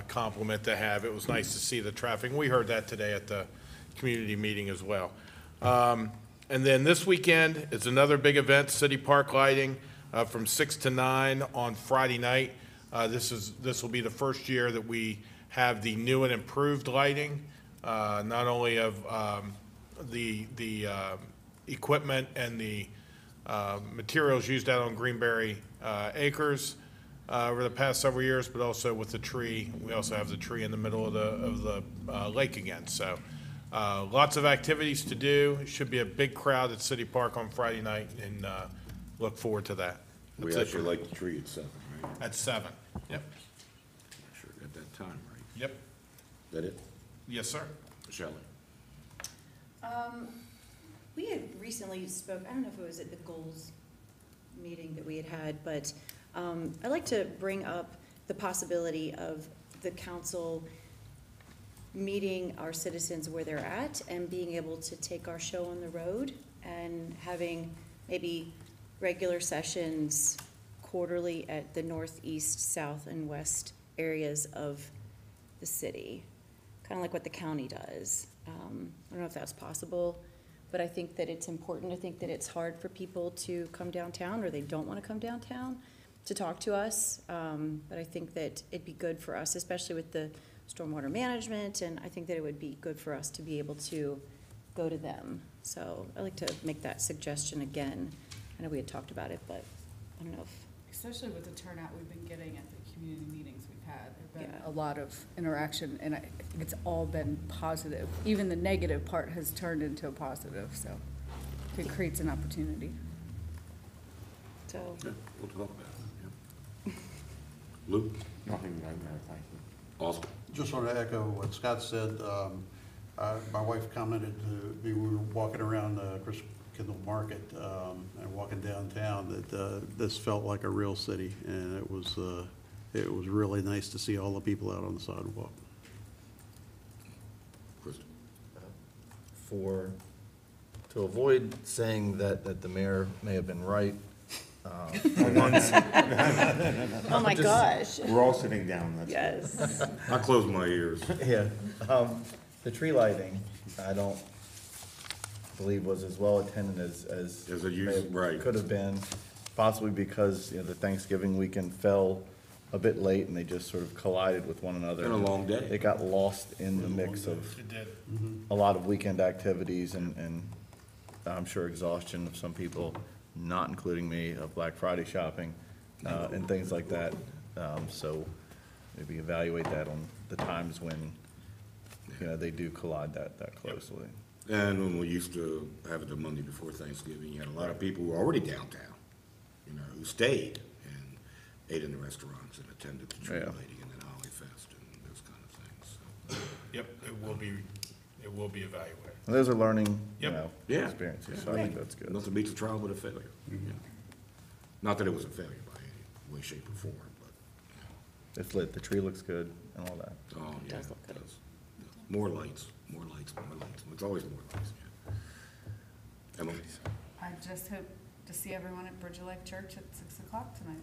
compliment to have. It was nice to see the traffic. We heard that today at the community meeting as well. And then this weekend is another big event, City Park lighting from 6 to 9 on Friday night. This will be the first year that we have the new and improved lighting, not only of the equipment and the materials used out on Greenberry Acres over the past several years, but also with the tree. We also have the tree in the middle of the lake again. So lots of activities to do. It should be a big crowd at City Park on Friday night, and look forward to that. We That's it actually for- like the tree at 7, right? At 7. Yep. Sure got that time right. Yep. Is that it? Yes, sir. Shelley? We had recently spoke, I don't know if it was at the goals meeting that we had, but I'd like to bring up the possibility of the council meeting our citizens where they're at and being able to take our show on the road and having maybe regular sessions quarterly at the northeast, south, and west areas of the city, kind of like what the county does. I don't know if that's possible, but I think that it's important. I think that it's hard for people to come downtown, or they don't want to come downtown to talk to us. But I think that it'd be good for us, especially with the stormwater management, and I think that it would be good for us to be able to go to them. So I'd like to make that suggestion again. I know we had talked about it, but I don't know if, Especially with the turnout we've been getting at the community meetings we've had. There've been Yeah. a lot of interaction, and I think it's all been positive. Even the negative part has turned into a positive, so it creates an opportunity. so, Yeah, we'll talk about it, yeah. Luke? Nothing right now, thank you. Oscar? Just want to echo what Scott said. My wife commented we were walking around Chris Kendall Market, and walking downtown, that this felt like a real city, and it was really nice to see all the people out on the sidewalk. To avoid saying that the mayor may have been right, Oh, my gosh. We're all sitting down, that's. Yes. I close my ears. yeah, the tree lighting, I don't believe was as well attended as As it used- right. could have been, possibly because, the Thanksgiving weekend fell a bit late and they just sort of collided with one another. Been a long day. It got lost in the mix of It did. a lot of weekend activities and I'm sure exhaustion of some people, not including me, of Black Friday shopping, and things like that. So maybe evaluate that on the times when, they do collide that closely. And when we used to have it the Monday before Thanksgiving, you had a lot of people who were already downtown, who stayed and ate in the restaurants and attended the tree Yeah. lighting and then Holly Fest and those kind of things. So, Yep, it will be evaluated. And those are learning, Yep. Yeah. experiences, so I think that's good. Nothing beats a trial but a failure. Yeah. Not that it was a failure by any way, shape, or form, but, It's lit, the tree looks good and all that. oh, yeah. does look good. It does. More lights, more lights, more lights. It's always more lights, yeah. Emily? I just hope to see everyone at Bridge of Life Church at 6 o'clock tonight.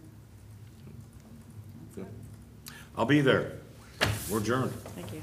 That's it. I'll be there. We're adjourned. Thank you.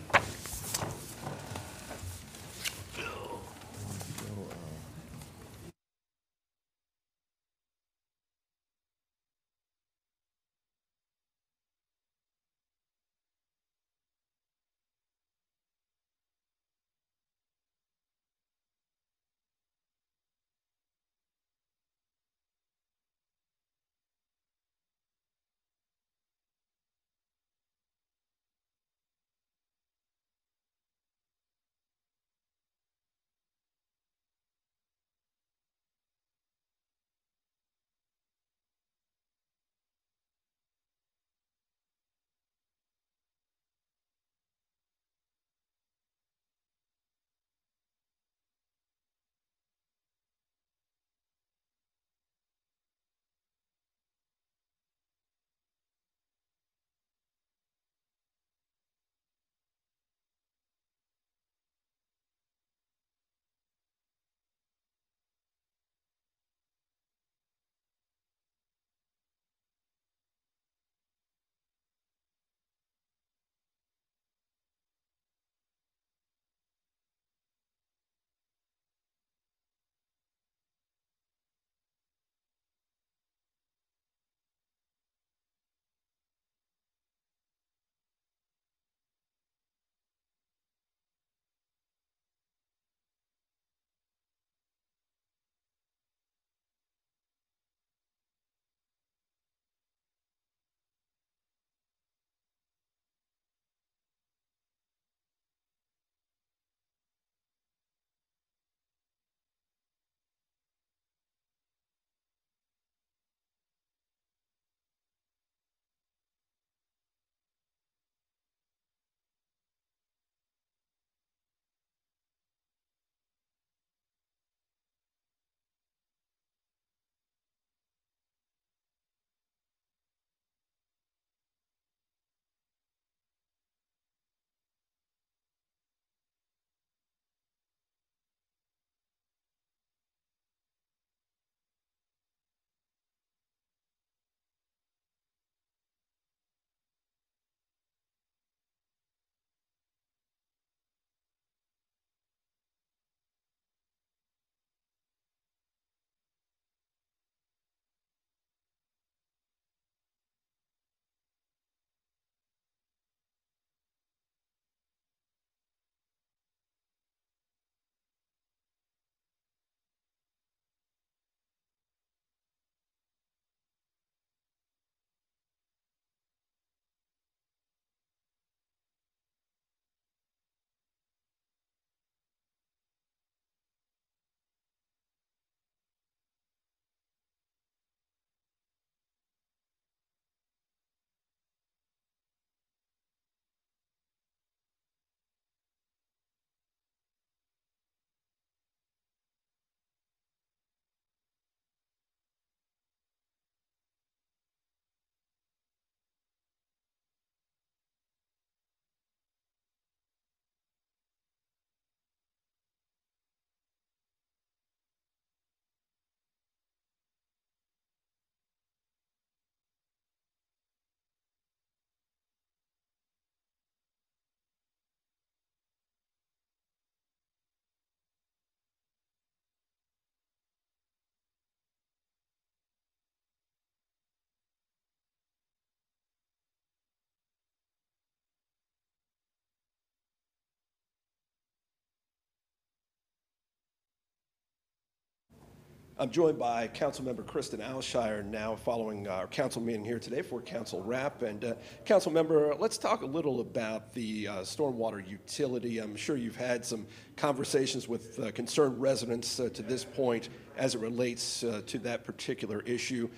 I'm joined by Councilmember Kristen Alshire now following our council meeting here today for Council Wrap. And Councilmember, let's talk a little about the stormwater utility. I'm sure you've had some conversations with concerned residents to this point as it relates to that particular issue.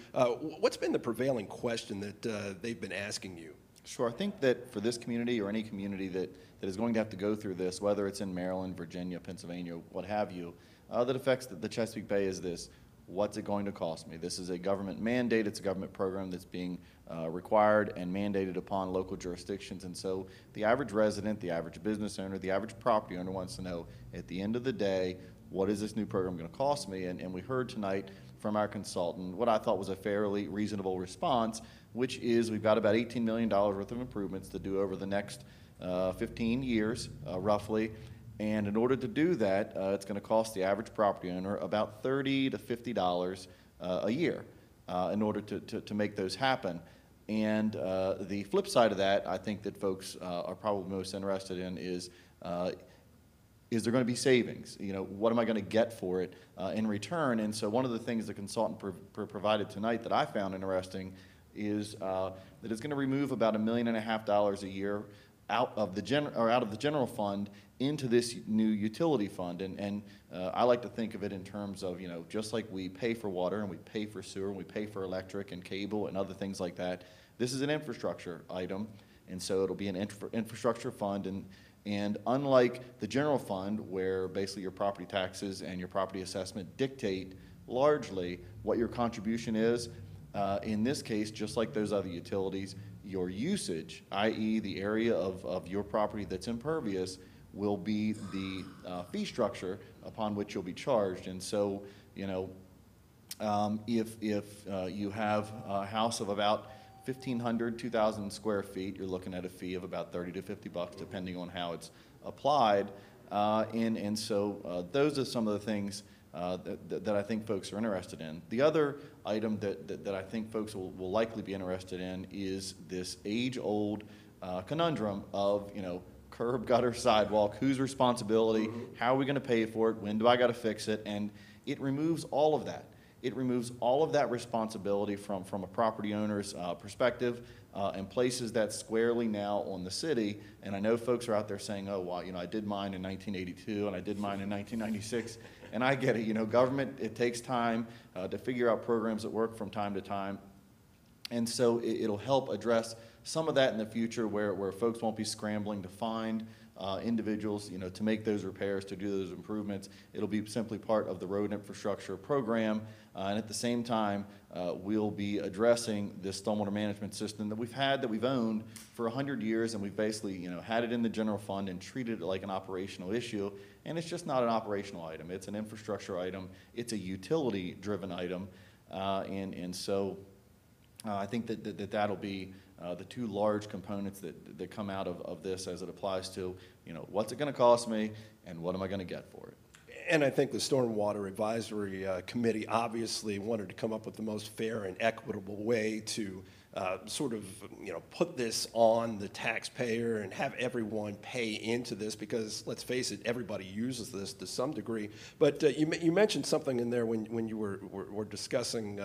What's been the prevailing question that they've been asking you? Sure. I think that for this community or any community that is going to have to go through this, whether it's in Maryland, Virginia, Pennsylvania, what have you, that affects the Chesapeake Bay is this: what's it going to cost me? This is a government mandate. It's a government program that's being required and mandated upon local jurisdictions. And so the average resident, the average business owner, the average property owner wants to know, at the end of the day, what is this new program going to cost me? And we heard tonight from our consultant what I thought was a fairly reasonable response, which is we've got about $18 million worth of improvements to do over the next 15 years, roughly. And in order to do that, it's going to cost the average property owner about $30 to $50 a year in order to make those happen. And the flip side of that, I think that folks are probably most interested in is there going to be savings? You know, what am I going to get for it in return? And so one of the things the consultant provided tonight that I found interesting is that it's going to remove about $1.5 million a year out of the general fund into this new utility fund. And I like to think of it in terms of, you know, just like we pay for water and we pay for sewer and we pay for electric and cable and other things like that, this is an infrastructure item. And so it'll be an infrastructure fund. And unlike the general fund, where basically your property taxes and your property assessment dictate largely what your contribution is, in this case, just like those other utilities, your usage, i.e. the area of your property that's impervious, will be the fee structure upon which you'll be charged. And so, you know, if you have a house of about 1,500, 2,000 square feet, you're looking at a fee of about $30 to $50, depending on how it's applied. And so those are some of the things that I think folks are interested in. The other item that I think folks will likely be interested in is this age-old conundrum of, you know, curb, gutter, sidewalk, whose responsibility, how are we going to pay for it, when do I got to fix it? And it removes all of that. It removes all of that responsibility from a property owner's perspective and places that squarely now on the city. And I know folks are out there saying, oh, well, you know, I did mine in 1982 and I did mine in 1996. And I get it, you know, government, it takes time to figure out programs that work from time to time. And so it'll help address some of that in the future where folks won't be scrambling to find individuals, you know, to make those repairs, to do those improvements. It'll be simply part of the road infrastructure program. And at the same time, we'll be addressing this stormwater management system that we've owned for 100 years, and we've basically, you know, had it in the general fund and treated it like an operational issue. And it's just not an operational item. It's an infrastructure item. It's a utility-driven item. And so I think that'll be the two large components that come out of this as it applies to, you know, what's it going to cost me and what am I going to get for it. And I think the Stormwater Advisory Committee obviously wanted to come up with the most fair and equitable way to sort of, you know, put this on the taxpayer and have everyone pay into this, because let's face it, everybody uses this to some degree. But you mentioned something in there when you were discussing,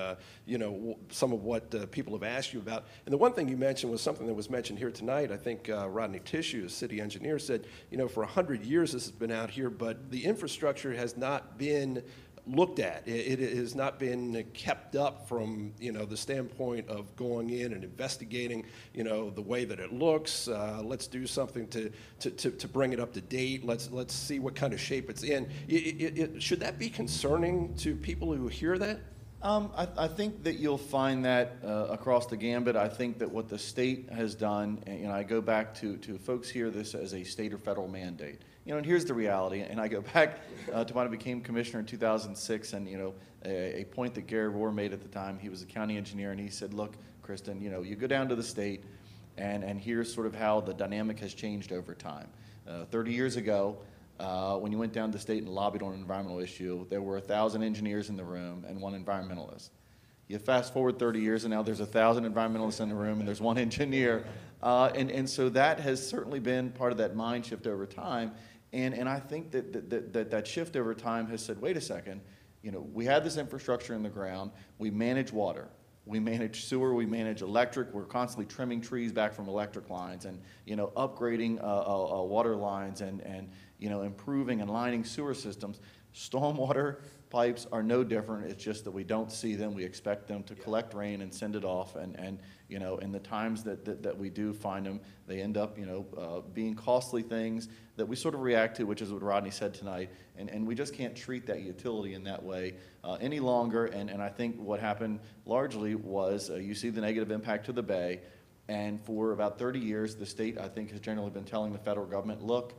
you know, some of what people have asked you about. And the one thing you mentioned was something that was mentioned here tonight. I think Rodney Tissue, the city engineer, said, you know, for 100 years this has been out here, but the infrastructure has not been looked at. It has not been kept up from, you know, the standpoint of going in and investigating, you know, the way that it looks. Let's do something to bring it up to date. Let's see what kind of shape it's in. Should that be concerning to people who hear that? I think that you'll find that across the gambit. I think that what the state has done, and, you know, I go back to folks hear this as a state or federal mandate. You know, and here's the reality, and I go back to when I became commissioner in 2006, and, you know, a point that Gary Rohr made at the time. He was a county engineer, and he said, look, Kristen, you know, you go down to the state, and here's sort of how the dynamic has changed over time. 30 years ago, when you went down to the state and lobbied on an environmental issue, there were 1,000 engineers in the room and one environmentalist. You fast forward 30 years, and now there's 1,000 environmentalists in the room, and there's one engineer. And so that has certainly been part of that mind shift over time. And I think that shift over time has said, wait a second, we had this infrastructure in the ground, we manage water, we manage sewer, we manage electric, we're constantly trimming trees back from electric lines and, upgrading water lines and improving and lining sewer systems. Stormwater pipes are no different. It's just that we don't see them. We expect them to collect rain and send it off. And in the times that we do find them, they end up, being costly things that we sort of react to, which is what Rodney said tonight. And we just can't treat that utility in that way any longer. And I think what happened largely was you see the negative impact to the Bay. And for about 30 years, the state, I think, has generally been telling the federal government, look,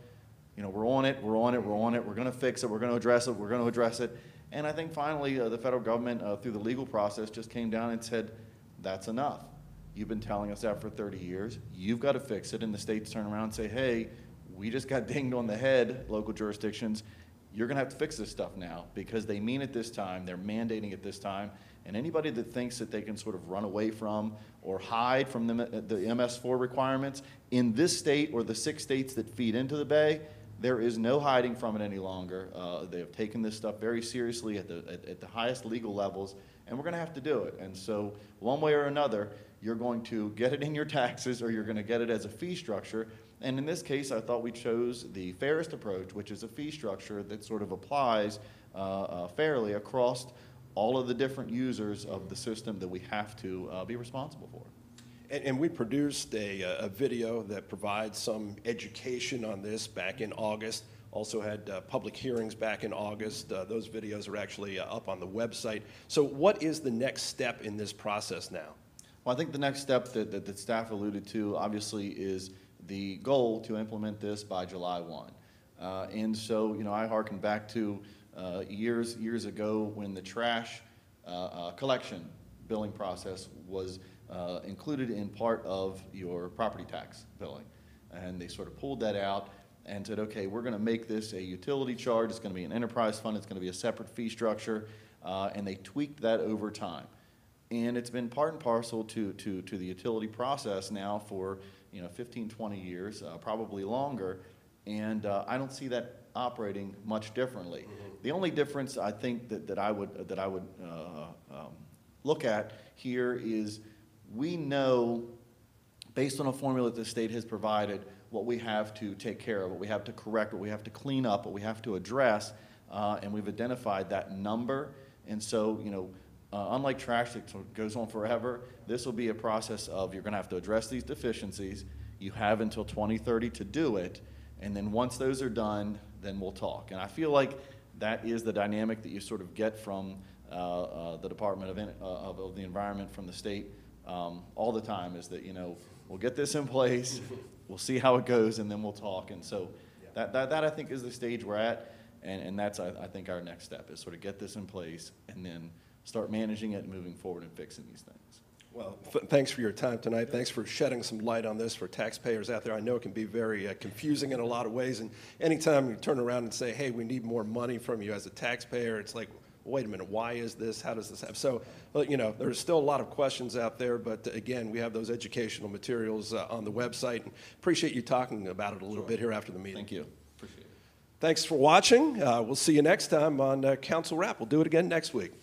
we're on it, we're going to fix it, we're going to address it. And I think finally the federal government, through the legal process, just came down and said, that's enough. You've been telling us that for 30 years. You've got to fix it. And the states turn around and say, hey, we just got dinged on the head, local jurisdictions. You're going to have to fix this stuff now because they mean it this time. They're mandating it this time. And anybody that thinks that they can sort of run away from or hide from the MS4 requirements in this state or the 6 states that feed into the Bay, there is no hiding from it any longer. They have taken this stuff very seriously at the highest legal levels, and we're going to have to do it. And so one way or another, you're going to get it in your taxes or you're going to get it as a fee structure. And in this case, I thought we chose the fairest approach, which is a fee structure that sort of applies fairly across all of the different users of the system that we have to be responsible for. And we produced a video that provides some education on this back in August. Also had public hearings back in August. Those videos are actually up on the website. So what is the next step in this process now? Well, I think the next step that staff alluded to, obviously, is the goal to implement this by July 1. And so, I hearken back to years ago when the trash collection billing process was included in part of your property tax billing. And they sort of pulled that out and said, okay, we're going to make this a utility charge. It's going to be an enterprise fund. It's going to be a separate fee structure. And they tweaked that over time. And it's been part and parcel to the utility process now for 15, 20 years, probably longer. And I don't see that operating much differently. Mm-hmm. The only difference I think that I would look at here is we know, based on a formula that the state has provided, what we have to take care of, what we have to correct, what we have to clean up, what we have to address, and we've identified that number. And so, unlike trash that goes on forever, this will be a process of you're going to have to address these deficiencies. You have until 2030 to do it, and then once those are done, then we'll talk. And I feel like that is the dynamic that you sort of get from the Department of the Environment, from the state, all the time, is that, we'll get this in place, we'll see how it goes, and then we'll talk. And so that I think is the stage we're at, and that's, I think, our next step, is sort of get this in place and then start managing it and moving forward and fixing these things. Well, thanks for your time tonight. Thanks for shedding some light on this for taxpayers out there. I know it can be very confusing in a lot of ways, and anytime you turn around and say, hey, we need more money from you as a taxpayer, it's like, wait a minute, why is this? How does this happen? So, there's still a lot of questions out there, but again, we have those educational materials on the website. And appreciate you talking about it a little bit here after the meeting. Thank you. Appreciate it. Thanks for watching. We'll see you next time on Council Wrap. We'll do it again next week.